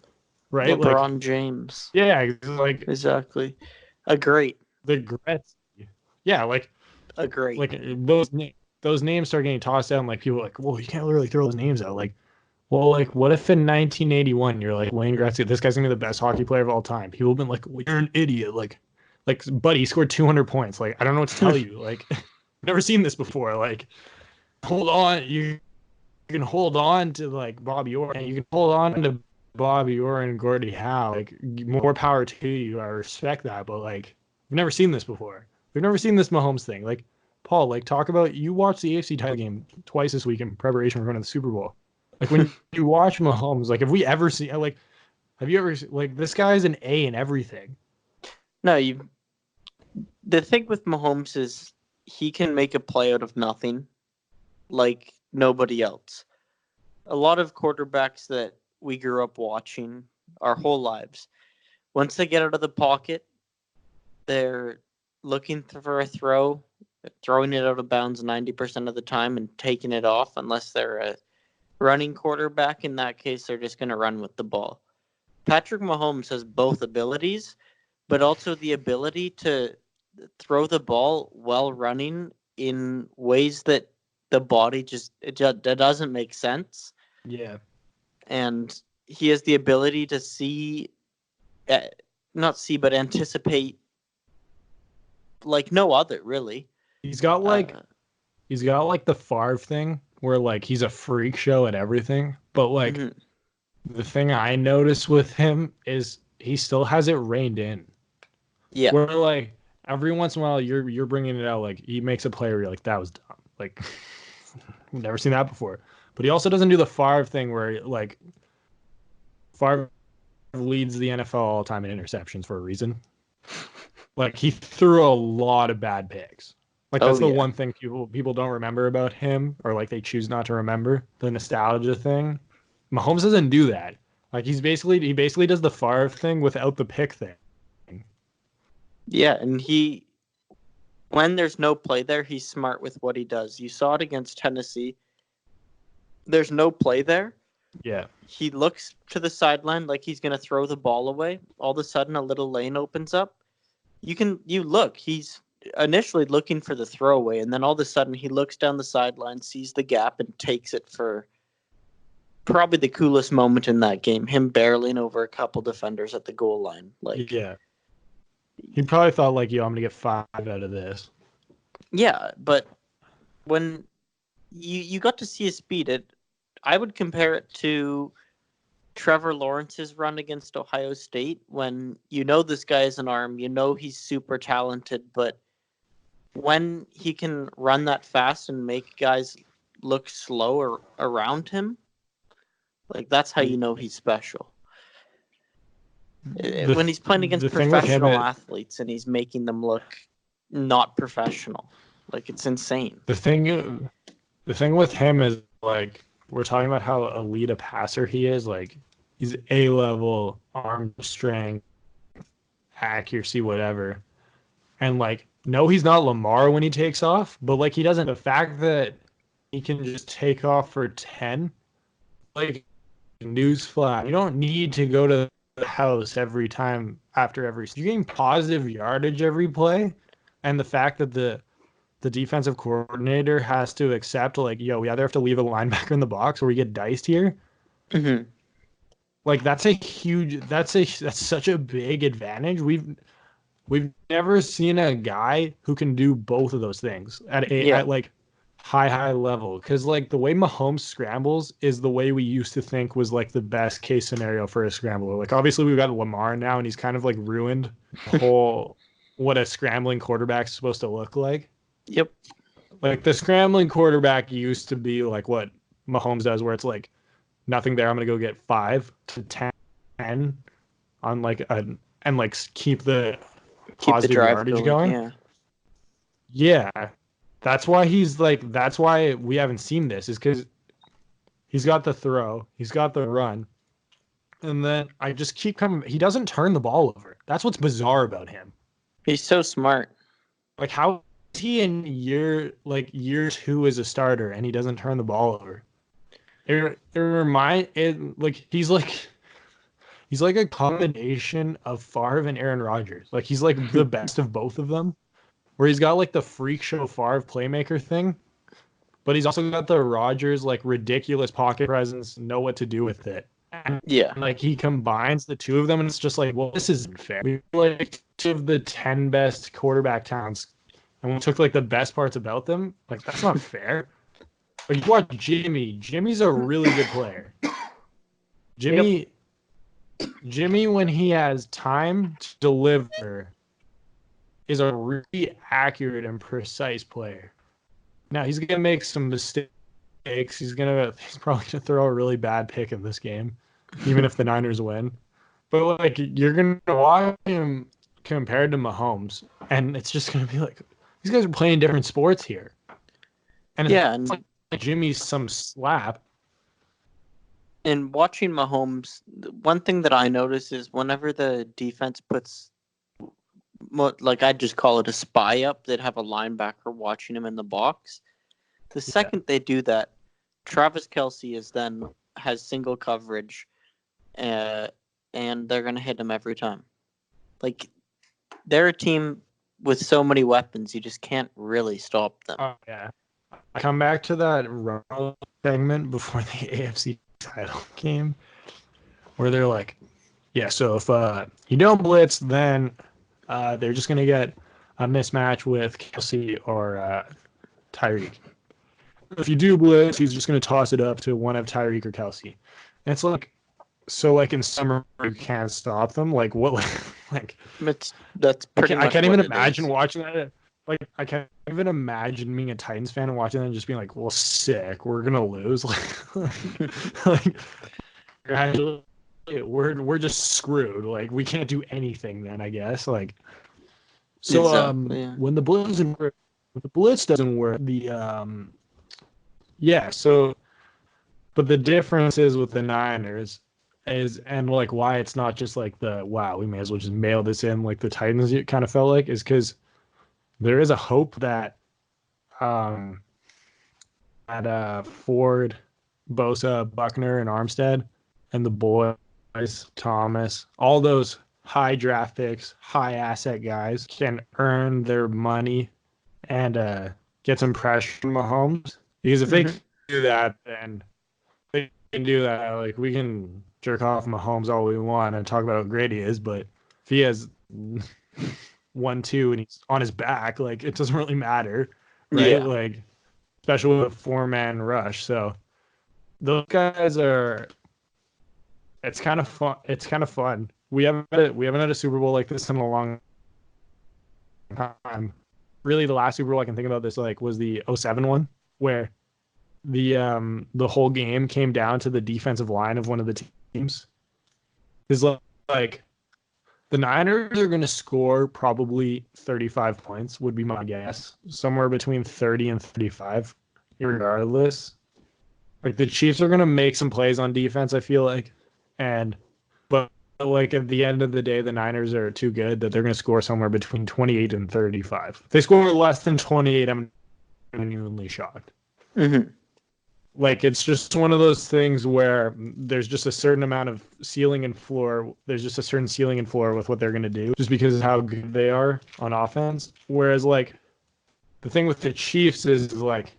right, like LeBron James. yeah, like Exactly. A great. the Gretzky. Yeah, A great. like those names start getting tossed out, and like people are like, well, you can't literally throw those names out. Like Well, like, what if in 1981 you're like Wayne Gretzky, this guy's gonna be the best hockey player of all time? People have been like, well, you're an idiot. Like, buddy, he scored 200 points. Like, I don't know what to tell you. Like, never seen this before. Like, hold on, you can hold on to like Bobby Orr, and you can hold on to Bobby Orr and Gordie Howe. Like, more power to you. I respect that, but like, we've never seen this before. We've never seen this Mahomes thing. Like, Paul, like, talk about you watched the AFC title game twice this week in preparation for going to the Super Bowl. Like, when you watch Mahomes, like, have we ever seen like, have you ever like this guy's an A in everything? No, you. The thing with Mahomes is he can make a play out of nothing, like nobody else. A lot of quarterbacks that we grew up watching our whole lives, once they get out of the pocket, they're looking for a throw, throwing it out of bounds 90% of the time and taking it off unless they're a running quarterback. In that case, they're just going to run with the ball. Patrick Mahomes has both abilities, but also the ability to throw the ball while running in ways that the body that doesn't make sense. Yeah. And he has the ability to see, not see, but anticipate like no other, really. He's got like the Favre thing where like he's a freak show at everything, but like the thing I notice with him is he still has it reined in. Yeah. Where like every once in a while you're bringing it out, like he makes a play where you're like, that was dumb. Like, never seen that before. But he also doesn't do the Favre thing where like Favre leads the NFL all the time in interceptions for a reason. Like, he threw a lot of bad picks. Like, that's the one thing people don't remember about him, or like they choose not to remember, the nostalgia thing. Mahomes doesn't do that. Like, he basically does the Favre thing without the pick thing. Yeah, and when there's no play there, he's smart with what he does. You saw it against Tennessee. There's no play there. Yeah. He looks to the sideline like he's going to throw the ball away. All of a sudden, a little lane opens up. You look. He's initially looking for the throwaway, and then all of a sudden, he looks down the sideline, sees the gap, and takes it for probably the coolest moment in that game. Him barreling over a couple defenders at the goal line. Like, yeah. He probably thought like, yo, I'm gonna get 5 out of this. Yeah, but when you got to see his speed, I would compare it to Trevor Lawrence's run against Ohio State, when you know this guy is an arm, you know he's super talented, but when he can run that fast and make guys look slow around him, like that's how you know he's special. When he's playing against professional athletes and he's making them look not professional, like it's insane. The thing with him is like, we're talking about how elite a passer he is. Like, he's A-level arm strength, accuracy, whatever. And like, no, he's not Lamar when he takes off, but like, he doesn't. The fact that he can just take off for 10, like, newsflash, you don't need to go to the house every time after every. You're getting positive yardage every play, and the fact that the defensive coordinator has to accept, like, yo, we either have to leave a linebacker in the box or we get diced here. Mm-hmm. Like, that's such a big advantage. We've never seen a guy who can do both of those things at like high level. Because like the way Mahomes scrambles is the way we used to think was like the best case scenario for a scrambler. Like, obviously we've got Lamar now, and he's kind of like ruined the whole what a scrambling quarterback's supposed to look like. Yep. Like, the scrambling quarterback used to be like what Mahomes does, where it's like nothing there, I'm gonna go get 5 to 10 on like and like keep the positive yardage going. Yeah. That's why that's why we haven't seen this, is because he's got the throw, he's got the run, and then I just keep coming. He doesn't turn the ball over. That's what's bizarre about him. He's so smart. Like, how is he in year 2 as a starter and he doesn't turn the ball over? He's like a combination of Favre and Aaron Rodgers. Like, he's like the best of both of them, where he's got like the freak show Favre playmaker thing, but he's also got the Rodgers like ridiculous pocket presence, know what to do with it. And, Yeah. like he combines the two of them, and it's just like, well, this isn't fair. We like two of the 10 best quarterback talents, and we took like the best parts about them. Like that's not fair. Like you watch Jimmy. Jimmy's a really good player. Jimmy, when he has time to deliver, is a really accurate and precise player. Now he's gonna make some mistakes. He's probably gonna throw a really bad pick in this game, even if the Niners win. But like you're gonna watch him compared to Mahomes, and it's just gonna be like these guys are playing different sports here. And Yeah, it's and like Jimmy's some slap. in watching Mahomes, one thing that I notice is whenever the defense puts, like I just call it a spy up, they'd have a linebacker watching him in the box. The second they do that, Travis Kelce has single coverage, and they're gonna hit him every time. Like they're a team with so many weapons, you just can't really stop them. Oh yeah. I come back to that Ronald segment before the AFC title game, where they're like, "Yeah, so if you don't blitz, then they're just gonna get a mismatch with Kelce or Tyreek. If you do blitz, he's just gonna toss it up to one of Tyreek or Kelce." And it's like, so like in summer you can't stop them. Like what? Like That's pretty. I can't what even it imagine is. watching that. Like I can't even imagine being a Titans fan and watching that and just being like, "Well, sick. We're gonna lose." Like actually, we're just screwed. Like we can't do anything then. I guess. Like so. Exactly. Yeah. When the blitz doesn't work, yeah. So, but the difference is with the Niners and like why it's not just like wow, we may as well just mail this in like the Titans. It kind of felt like is because there is a hope that Ford, Bosa, Buckner, and Armstead, and the boys, Thomas, all those high draft picks, high asset guys can earn their money and get some pressure from Mahomes. Because if they can do that, then they can do that. Like we can jerk off Mahomes all we want and talk about how great he is, but if he has 1-2 and he's on his back, like it doesn't really matter, right? Yeah. Like especially with a 4-man rush. So those guys are. It's kind of fun. It's kind of fun. We haven't had a Super Bowl like this in a long time. Really, the last Super Bowl I can think about this like was the 2007 one, where the whole game came down to the defensive line of one of the teams. Is like the Niners are going to score probably 35 points, would be my guess. Somewhere between 30 and 35, regardless. Like the Chiefs are going to make some plays on defense, I feel like. But like at the end of the day, the Niners are too good that they're going to score somewhere between 28 and 35. If they score less than 28, I'm genuinely shocked. Mm-hmm. Like it's just one of those things where there's just a certain amount of ceiling and floor. There's just a certain ceiling and floor with what they're going to do just because of how good they are on offense. Whereas like the thing with the Chiefs is like,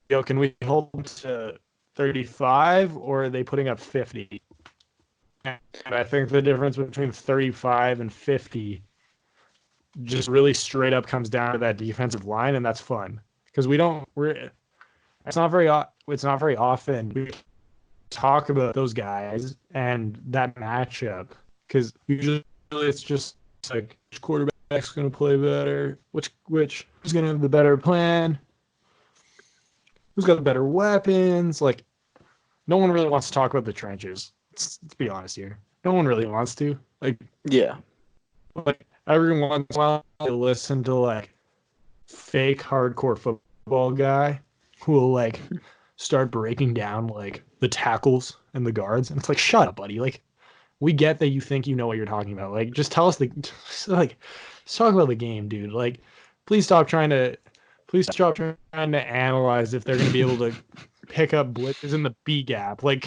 yo, can we hold them to 35 or are they putting up 50? And I think the difference between 35 and 50 just really straight up comes down to that defensive line, and that's fun because it's not very often we talk about those guys and that matchup because usually it's just like which quarterback's going to play better, who's going to have the better plan, who's got the better weapons. Like no one really wants to talk about the trenches. Let's be honest here. No one really wants to. Like Yeah. Like every once in a while, I listen to like fake hardcore football guy who will like start breaking down like the tackles and the guards, and it's like, shut up, buddy. Like, we get that you think you know what you're talking about. Like, just tell us just talk about the game, dude. Like, please stop trying to analyze if they're gonna be able to pick up blitzes in the B gap. Like,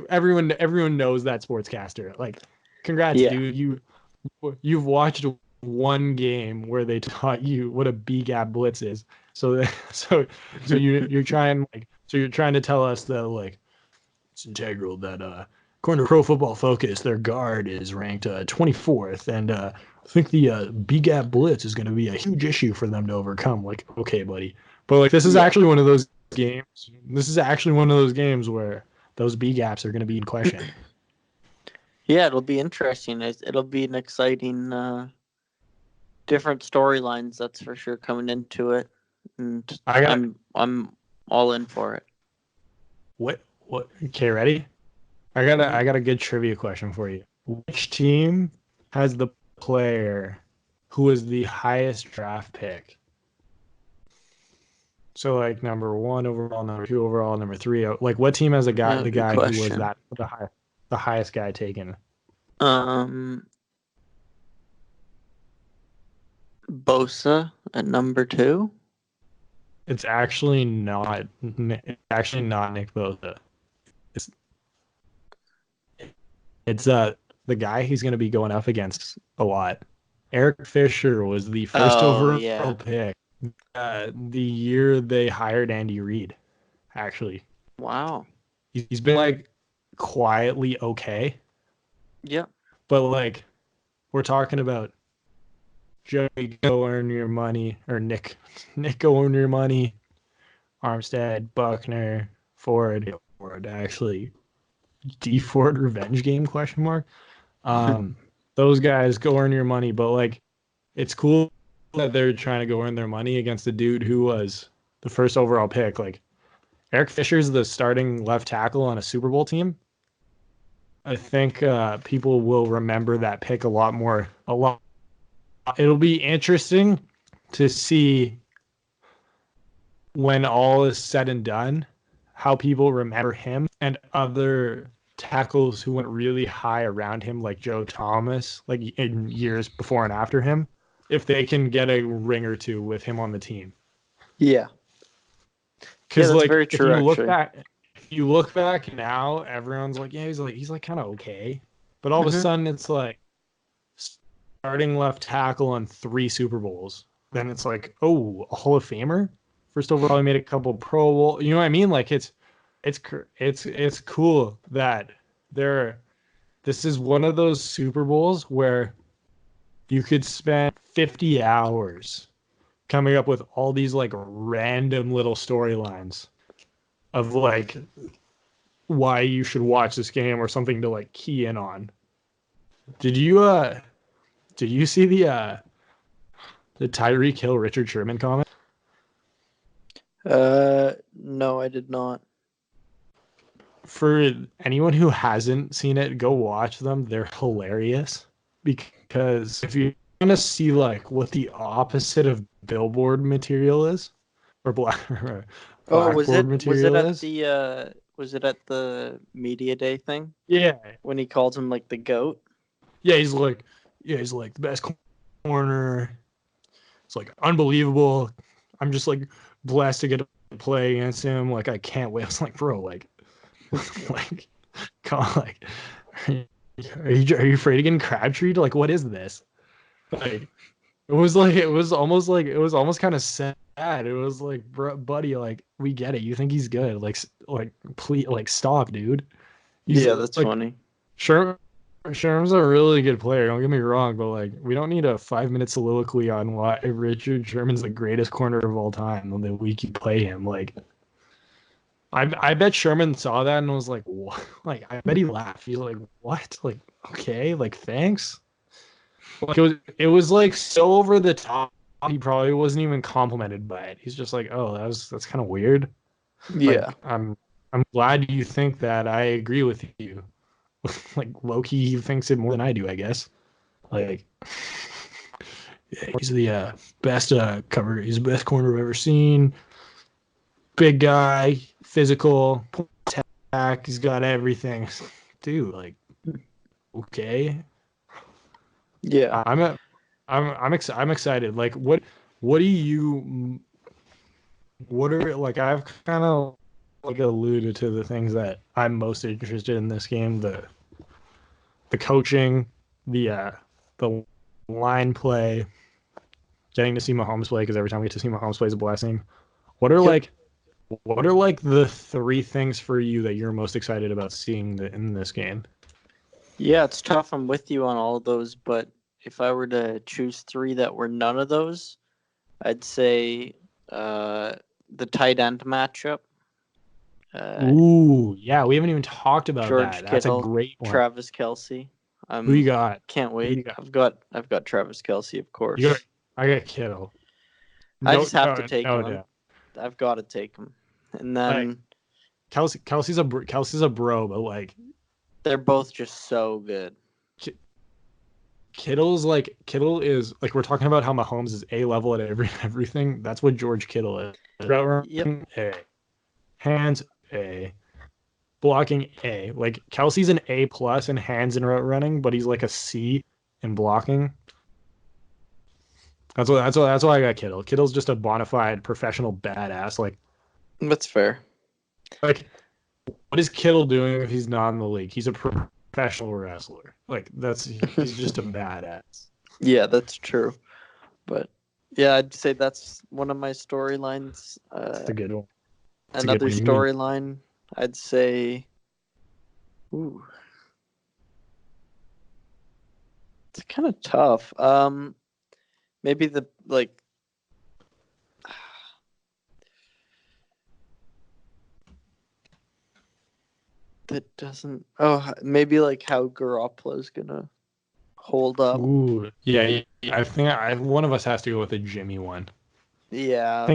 everyone knows that sportscaster. Like, congrats, Yeah. dude. You've watched one game where they taught you what a B gap blitz is. So you're trying to tell us that like it's integral that according to Pro Football Focus, their guard is ranked 24th, and I think the B gap blitz is going to be a huge issue for them to overcome. Like, okay, buddy, but like this is actually one of those games. This is actually one of those games where those B gaps are going to be in question. Yeah, it'll be interesting. It'll be an exciting, different storylines. That's for sure coming into it, and I'm all in for it. What? Okay, ready? I got a good trivia question for you. Which team has the player who was the highest draft pick? So like number 1 overall, number 2 overall, number 3. Like what team has the guy who was the highest guy taken? Bosa at number 2. It's actually not Nick Bosa. It's the guy he's going to be going up against a lot. Eric Fisher was the first overall pick the year they hired Andy Reid, actually. Wow. He's been like quietly okay. Yeah. But like we're talking about Joey Go Earn Your Money, or Nick Go Earn Your Money, Armstead, Buckner, Ford actually. D Ford revenge game ? Those guys go earn your money, but like it's cool that they're trying to go earn their money against a dude who was the first overall pick. Like Eric Fisher's the starting left tackle on a Super Bowl team. I think people will remember that pick a lot more. It'll be interesting to see when all is said and done how people remember him and other tackles who went really high around him, like Joe Thomas, like in years before and after him, if they can get a ring or two with him on the team. Yeah. Because like very true, if you look back now, everyone's like, yeah, he's like kind of okay. But all of a sudden it's like starting left tackle on 3 Super Bowls. Then it's like, oh, a Hall of Famer? First overall, he made a couple Pro Bowl. You know what I mean? Like it's cool that this is one of those Super Bowls where you could spend 50 hours coming up with all these like random little storylines of like why you should watch this game or something to like key in on. Did you see the Tyreek Hill Richard Sherman comment? No, I did not. For anyone who hasn't seen it, go watch them. They're hilarious because if you want to see like what the opposite of billboard material is, or blackboard material was it at the media day thing? Yeah, when he calls him like the GOAT. Yeah, he's like the best corner. It's like unbelievable. I'm just like blessed to get to play against him. Like I can't wait. I was like, bro, like come on, like, are you afraid of getting Crabtree? Like, what is this? Like, it was almost kind of sad. It was like, bro, buddy, like, we get it. You think he's good? Like, please, like, stop, dude. That's like, funny. Sherm's a really good player. Don't get me wrong, but like, we don't need a 5-minute soliloquy on why Richard Sherman's the greatest corner of all time on the week you play him. Like, I bet Sherman saw that and was like, what? Like, I bet he laughed. He's like, what? Like, okay, like, thanks. Like, it was like so over the top. He probably wasn't even complimented by it. He's just like, oh, that's kind of weird. Yeah. Like, I'm glad you think that. I agree with you. Like, Loki, he thinks it more than I do, I guess. Like, yeah, he's the best cover. He's the best corner I've ever seen. Big guy, physical, attack. He's got everything. Dude, like, okay. Yeah, I'm excited. Like, what are like? I've kind of like alluded to the things that I'm most interested in this game: the coaching, the line play, getting to see Mahomes play, because every time we get to see Mahomes play is a blessing. What are Yep. like what are like the three things for you that you're most excited about seeing in this game? Yeah, it's tough. I'm with you on all of those, but if I were to choose three that were none of those, I'd say the tight end matchup. Ooh, yeah, we haven't even talked about George that. That's a Kittle, great one. Travis Kelce. Who you got? Can't Who you wait. got? I've got Travis Kelce, of You got course. I got Kittle. I No, just have to no, take no him. doubt. I've got to take him. And Like then Kelsey's a bro, but like they're both just so good. Kittle is like, we're talking about how Mahomes is A level at everything. That's what George Kittle is. Route Yep. running, A. Hands, A. Blocking, A. Like Kelsey's an A plus in hands and route running, but he's like a C in blocking. That's why I got Kittle. Kittle's just a bona fide professional badass. That's fair. Like what is Kittle doing if he's not in the league? He's a professional wrestler. He's just a badass. Yeah, that's true. But yeah, I'd say that's one of my storylines. That's a good one. Another storyline, I'd say. Ooh, it's kind of tough. Maybe the like. That doesn't. Oh, maybe like how Garoppolo's gonna hold up. Ooh, yeah. I think one of us has to go with a Jimmy one. Yeah.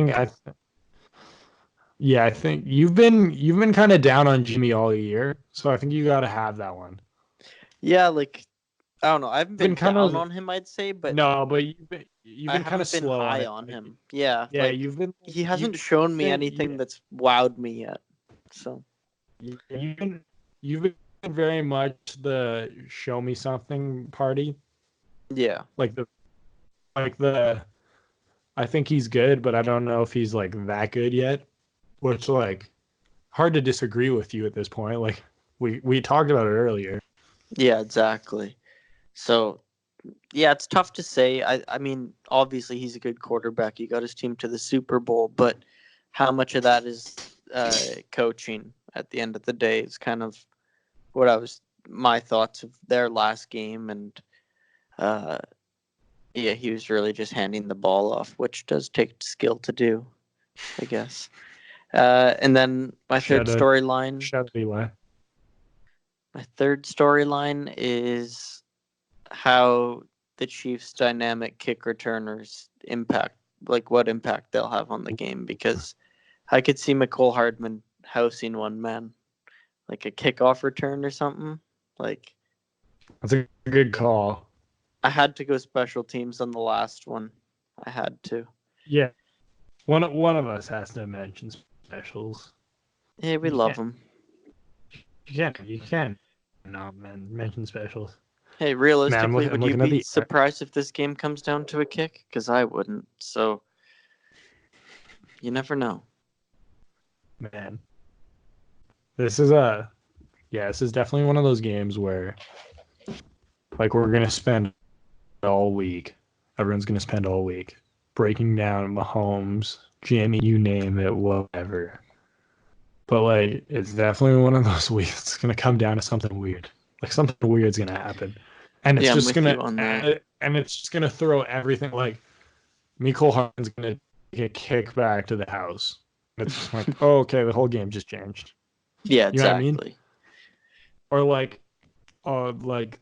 I think you've been kind of down on Jimmy all year, so I think you got to have that one. Yeah, like I don't know. I haven't been kind down on him, I'd say, but no, but you've been kind of been slow high on him. Yeah, Yeah, like you've been. he hasn't shown me anything that's wowed me yet. So you've been very much the show me something party. Yeah. Like the I think he's good, but I don't know if he's like that good yet. Which, like, hard to disagree with you at this point. Like we talked about it earlier. Yeah, exactly. So yeah, it's tough to say. I mean, obviously he's a good quarterback. He got his team to the Super Bowl, but how much of that is coaching at the end of the day is kind of what my thoughts of their last game. And yeah, he was really just handing the ball off, which does take skill to do, I guess. And then my third storyline. Shout out Eli. My third storyline is how the Chiefs' dynamic kick returners impact, like what impact they'll have on the game. Because I could see McCole Hardman housing one man, like a kickoff return or something. Like That's a good call. I had to go special teams on the last one. I had to. Yeah, one of us has to mention specials. Yeah, we love them. You can not mention specials. Hey, realistically, would you be surprised if this game comes down to a kick? Because I wouldn't. So you never know. Man, this is definitely one of those games where, like, we're gonna spend all week. Everyone's gonna spend all week breaking down Mahomes, Jimmy, you name it, whatever. But like, it's definitely one of those weeks. It's gonna come down to something weird. Like something weird's gonna happen, and it's just gonna throw everything. Like, McCole Hardman's gonna get kicked back to the house. It's just like, oh, okay, the whole game just changed. Yeah, exactly. You know what I mean? Or like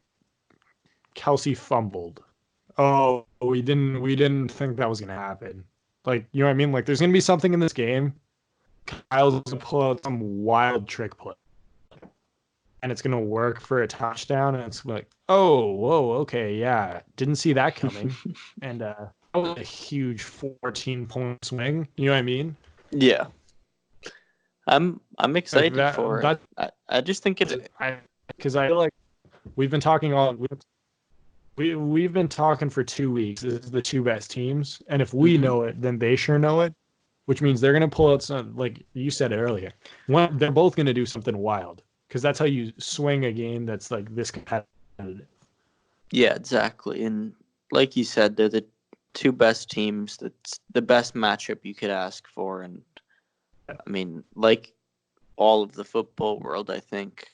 Kelsey fumbled. Oh, we didn't think that was gonna happen. Like, you know what I mean? Like, there's gonna be something in this game. Kyle's gonna pull out some wild trick play, and it's gonna work for a touchdown. And it's like, oh, whoa, okay, yeah, didn't see that coming. And that was a huge 14-point swing. You know what I mean? Yeah. I'm excited for it. I just think because I feel like we've been talking we've been talking for 2 weeks. This is the two best teams, and if we know it, then they sure know it, which means they're gonna pull out some, like you said earlier. They're both gonna do something wild, because that's how you swing a game that's like this competitive. Yeah, exactly. And like you said, they're the two best teams. That's the best matchup you could ask for. And I mean, like all of the football world, I think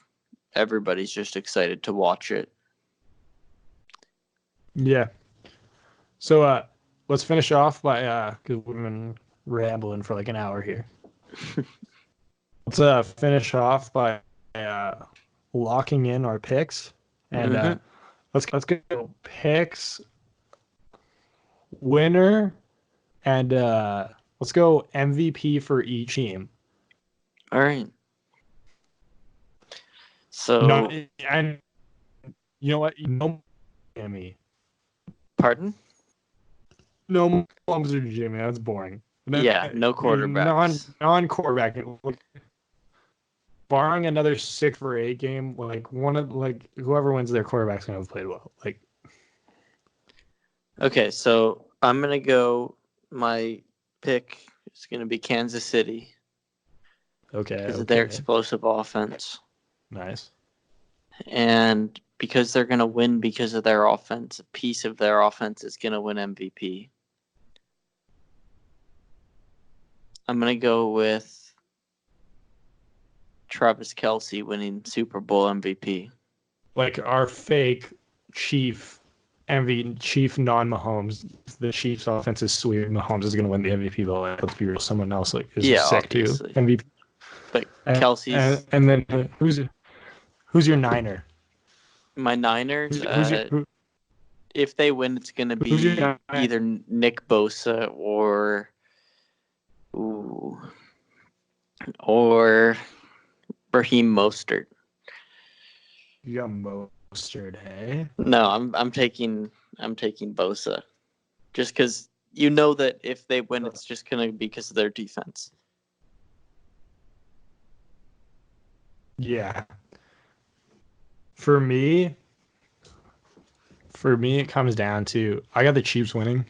everybody's just excited to watch it. Yeah. So let's finish off by because we've been rambling for like an hour here. Let's finish off by locking in our picks, and let's go picks winner, and let's go MVP for each team. All right. So No, and you know what? No Jimmy. Pardon? No Mahomes or Jimmy. That's boring. Yeah, no quarterbacks. Non-quarterback. Barring another 6-for-8 game, like whoever wins their quarterback's gonna have played well. Like, okay, so I'm gonna go. My pick is gonna be Kansas City. Okay. Because of their explosive offense. Nice. And because they're gonna win because of their offense, a piece of their offense is gonna win MVP. I'm gonna go with Travis Kelce winning Super Bowl MVP. Like our fake Chief Chief non-Mahomes. The Chiefs' offense is sweet. Mahomes is going to win the MVP, though. Let's be real. Someone else is sick obviously. too. MVP. But Kelce's... And then who's your Niner? My Niners? If they win, it's going to be either Nick Bosa or Raheem Mostert. You got Mostert, hey? No, I'm taking Bosa, just because you know that if they win, it's just gonna be because of their defense. Yeah. For me, it comes down to I got the Chiefs winning.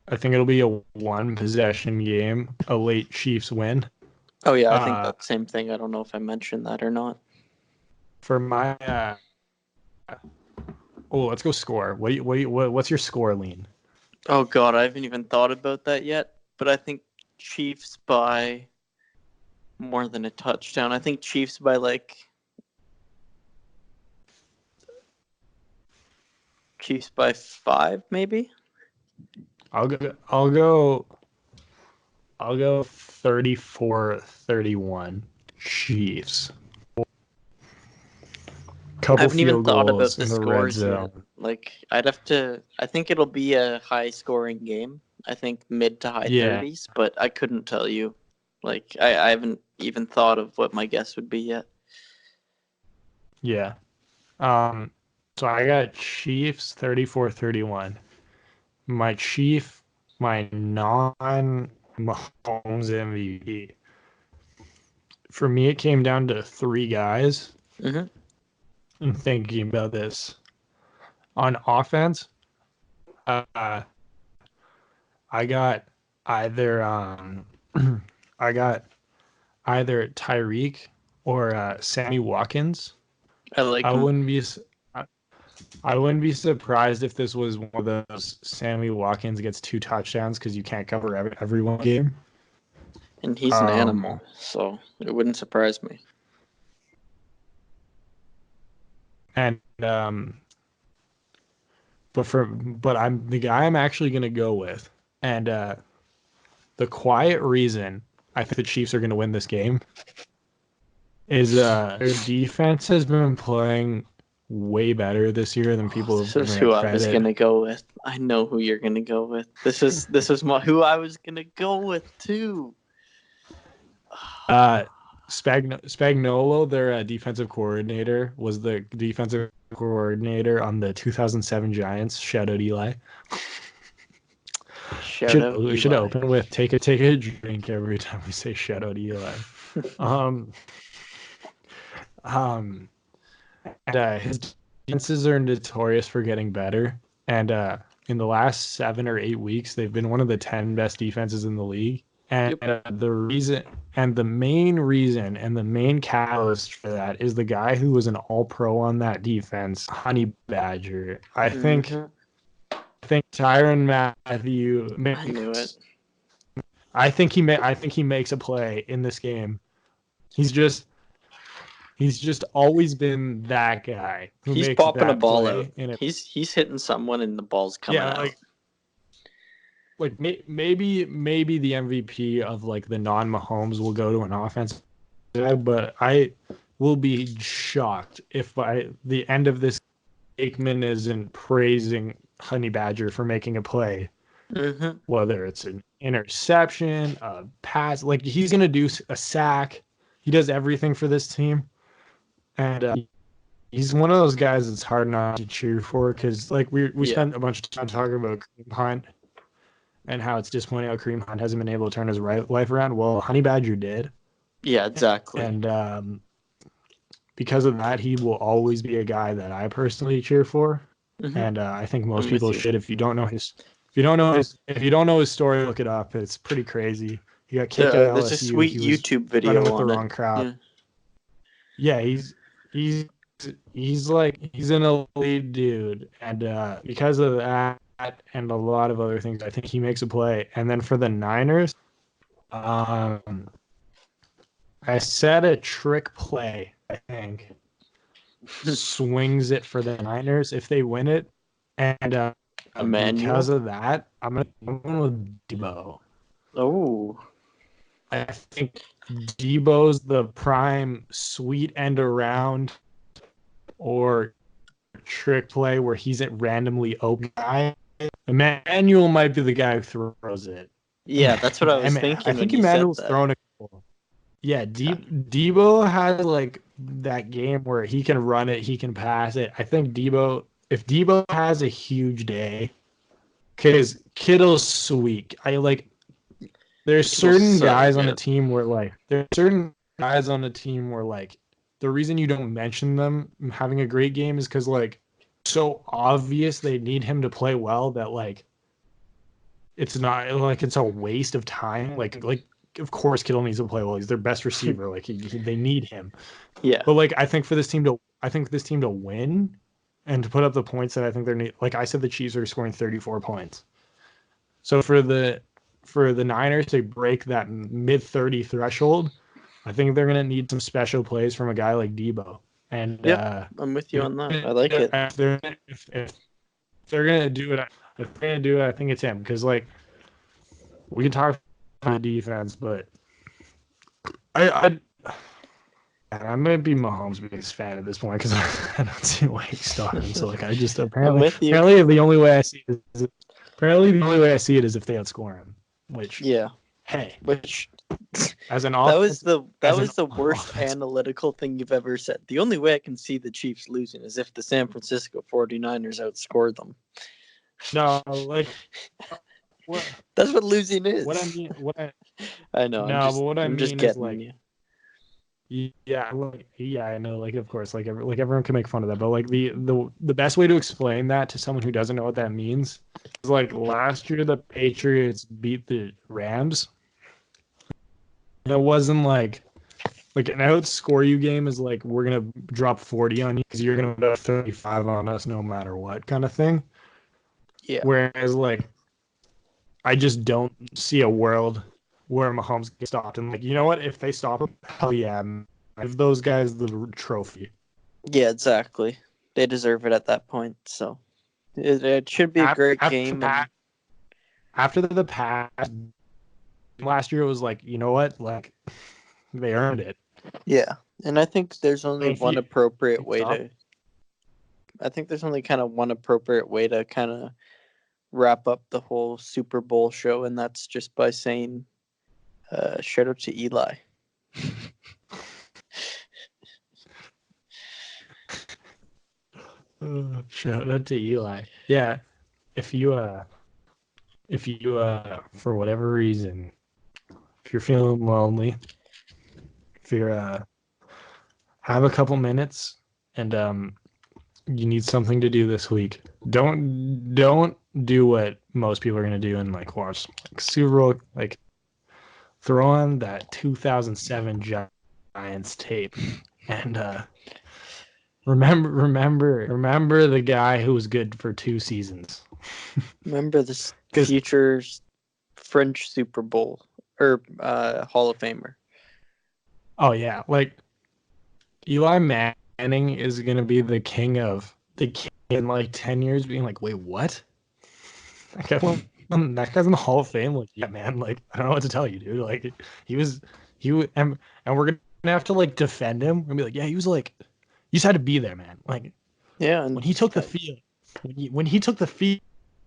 I think it'll be a 1-possession game, a late Chiefs win. Oh yeah, I think that's the same thing. I don't know if I mentioned that or not. For my let's go score. What's your score, Lean? Oh God, I haven't even thought about that yet. But I think Chiefs by more than a touchdown. I think Chiefs by Chiefs by 5, maybe. I'll go 34-31 Chiefs. I haven't even thought about the scores yet. I think it'll be a high scoring game. I think mid to high 30s, but I couldn't tell you. I haven't even thought of what my guess would be yet. Yeah. So I got Chiefs 34-31. My non-Mahomes MVP. For me, it came down to 3 guys. Mm-hmm. I'm thinking about this. On offense, I got either Tyreek or Sammy Watkins. I like him. I wouldn't be surprised if this was one of those Sammy Watkins gets 2 touchdowns because you can't cover every one game. And he's an animal, so it wouldn't surprise me. And but I'm the guy I'm actually gonna go with, and the quiet reason I think the Chiefs are gonna win this game is their defense has been playing way better this year than people have given it credit. This is who I was gonna go with. I know who you're gonna go with. This is who I was gonna go with too. Spagnuolo, their defensive coordinator, was the defensive coordinator on the 2007 Giants. Shout out Eli. We should open with take a drink every time we say shout out Eli. His defenses are notorious for getting better, and in the last 7 or 8 weeks, they've been one of the 10 best defenses in the league. And the main reason and the main catalyst for that is the guy who was an all-pro on that defense, Honey Badger. I think think Tyrann Mathieu I knew it. I think he makes a play in this game. He's just always been that guy who He's makes popping a that ball play out. in it. He's hitting someone and the ball's coming out. Like maybe the MVP of like the non-Mahomes will go to an offense, but I will be shocked if by the end of this, Aikman isn't praising Honey Badger for making a play, whether it's an interception, a pass. Like he's gonna do a sack. He does everything for this team, and he's one of those guys that's hard not to cheer for because like we spent a bunch of time talking about Kareem Hunt and how it's disappointing how Kareem Hunt hasn't been able to turn his life around. Well, Honey Badger did. Yeah, exactly. And because of that, he will always be a guy that I personally cheer for. And I think most people should. If you don't know his story, look it up. It's pretty crazy. He got kicked out of LSU. There's a sweet YouTube video with on the wrong crowd. Yeah, he's an elite dude, and because of that and a lot of other things, I think he makes a play. And then for the Niners, I said a trick play, I think. Swings it for the Niners if they win it. And because of that, I'm going with Debo. Oh. I think Debo's the prime sweet end around or trick play where he's at randomly open guy. Emmanuel might be the guy who throws it. Yeah, that's what I was thinking. I think Emmanuel's thrown a couple. Yeah, Debo has like that game where he can run it, he can pass it. I think if Debo has a huge day, because Kittle's sweet. There's certain guys on the team where the reason you don't mention them having a great game is because like so obvious they need him to play well that like it's not like it's a waste of time. Like of course Kittle needs to play well. He's their best receiver. Like they need him. Yeah. But like I think this team to win and to put up the points that I think they're need. Like I said, the Chiefs are scoring 34 points. So for the Niners to break that mid-30 threshold, I think they're gonna need some special plays from a guy like Debo. And I'm with you on that. I like it. If they're gonna do it, I think it's him because like we can talk about the defense, but I might be Mahomes' biggest fan at this point because I don't see why he's starting. So like I just apparently the only way I see it is if they outscore him. Which as an offense, that was the worst analytical thing you've ever said. The only way I can see the Chiefs losing is if the San Francisco 49ers outscored them. No, like what? That's what losing is. I know. No, but what I mean is like you. Yeah, I know. Like, of course, like everyone can make fun of that, but like the best way to explain that to someone who doesn't know what that means is like last year the Patriots beat the Rams. And it wasn't like an outscore you game is like we're gonna drop 40 on you because you're gonna put 35 on us no matter what kind of thing. Yeah. Whereas like I just don't see a world where Mahomes gets stopped. And like, you know what? If they stop him, hell yeah, give those guys the trophy. Yeah, exactly. They deserve it at that point. So it should be a great game. After the pass last year, it was like, you know what? Like, they earned it. Yeah, and I think there's only one appropriate way to. I think there's only kind of one appropriate way to kind of wrap up the whole Super Bowl show, and that's just by saying, shout out to Eli. Shout out to Eli. Yeah, if you for whatever reason, if you're feeling lonely, if you're have a couple minutes and you need something to do this week, don't do what most people are gonna do and like watch like Super Bowl, like throw on that 2007 Giants tape and remember the guy who was good for 2 seasons Remember this 'Cause- future French Super Bowl or Hall of Famer. Oh yeah, like Eli Manning is gonna be the king in like 10 years, being like, wait, what? That guy's in the Hall of Fame. Like, yeah, man. Like, I don't know what to tell you, dude. Like, and we're gonna have to like defend him and be like, yeah, he was like, you just had to be there, man. Like, Yeah, and when he took the field, when he took the field,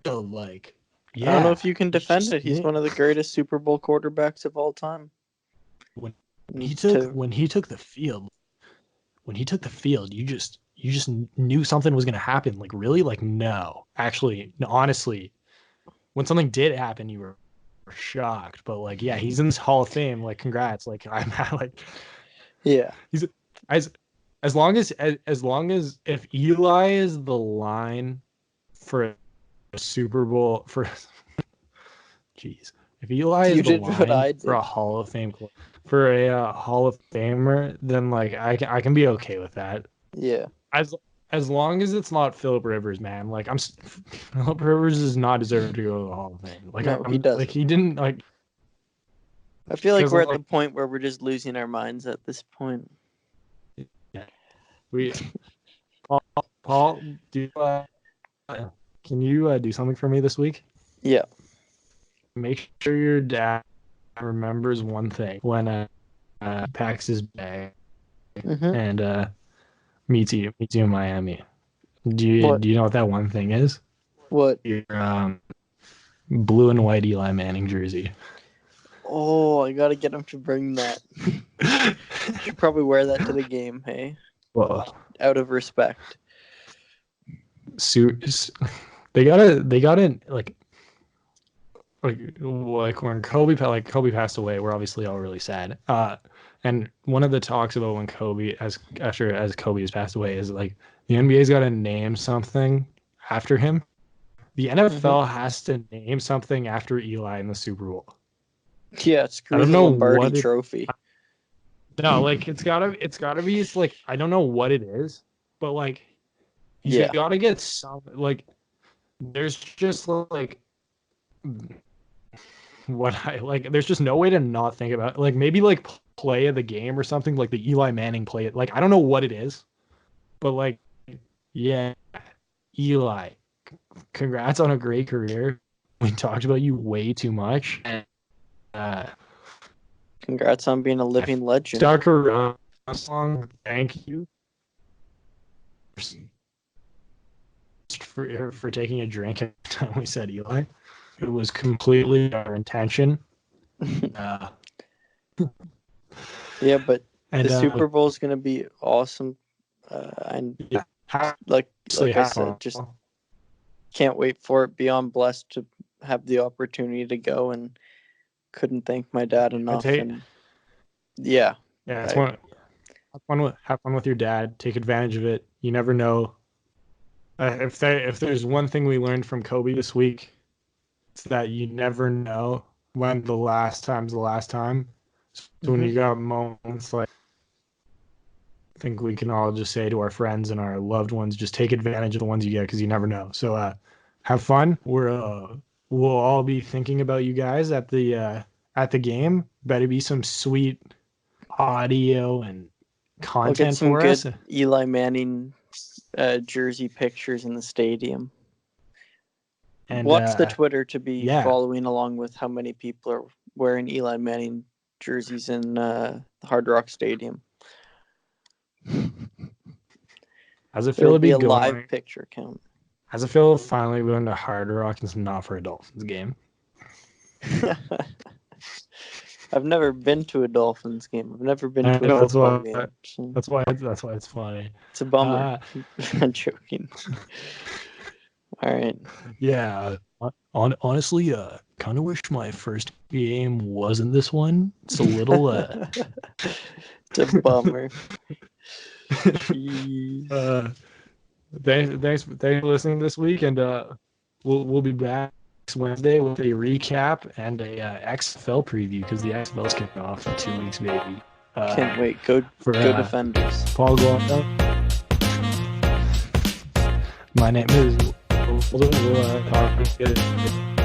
like, yeah. I don't know if you can defend just- it. He's one of the greatest Super Bowl quarterbacks of all time. When he took the field, you just knew something was gonna happen. Like, really? Like, no, actually, no, honestly, when something did happen, you were shocked. But like, yeah, he's in this Hall of Fame. Like, congrats. Like, I'm like, Yeah. he's as long as if Eli is the line for a Super Bowl for, jeez, if Eli You is the did what I line did. for a Hall of Fame for a Hall of Famer, then like I can be okay with that. Yeah. As long as it's not Philip Rivers, man. Like Philip Rivers does not deserve to go to the Hall of Fame. Like, No, he doesn't. Like, he didn't like. I feel like 'Cause, we're at like- the point where we're just losing our minds at this point. We, Paul, can you do something for me this week? Yeah. Make sure your dad remembers one thing when packs his bag Mm-hmm. and meets you in Miami. Do What? you know what that one thing is? What? Your blue and white Eli Manning jersey. Oh, I gotta get him to bring that. Should probably wear that to the game, hey? Well, Out of respect. they gotta like when Kobe passed away, we're obviously all really sad. And one of the talks about when Kobe as Kobe has passed away is like the NBA's got to name something after him. The NFL has to name something after Eli in the Super Bowl. Yeah, screw I don't the know Lombardi what trophy. No, like it's gotta be. It's like I don't know what it is, but like you Yeah. gotta get some like. There's just like what I like. There's just no way to not think about it. Like maybe like play of the game or something like the Eli Manning play. Like I don't know what it is, but like yeah, Eli, congrats on a great career. We talked about you way too much. And, Congrats on being a living legend. stuck around this long. Thank you for taking a drink every time we said Eli. It was completely our intention. Yeah, but And the Super Bowl is gonna be awesome. And yeah, like actually I have said, fun. just can't wait for it. Beyond blessed to have the opportunity to go, and couldn't thank my dad enough. And yeah, yeah, it's one. Have fun with your dad. Take advantage of it. You never know. If there's one thing we learned from Kobe this week, it's that you never know when the last time's the last time. So when you got moments like, I think we can all just say to our friends and our loved ones, just take advantage of the ones you get because you never know. So have fun. We'll all be thinking about you guys at the game. Better be some sweet audio and I'll content get some for good us. Eli Manning jersey pictures in the stadium. And watch the Twitter to be yeah. following along with how many people are wearing Eli Manning jerseys in the Hard Rock Stadium. How's it There feel will to be be a going? live picture count. How's it feel finally going to Hard Rock and it's not for a Dolphins game? I've never been to a Dolphins game. I've never been to a That's football why- game. So That's why it's funny. it's a bummer. I'm joking. All right. Yeah. Honestly, kind of wish my first game wasn't this one. It's a little. It's a bummer. Jeez. Thanks for listening this week, and we'll be back next Wednesday with a recap and a XFL preview because the XFL's kicking off in 2 weeks, maybe. Can't wait. Go Defenders. Paul Guardo. My name is We'll talk to you later.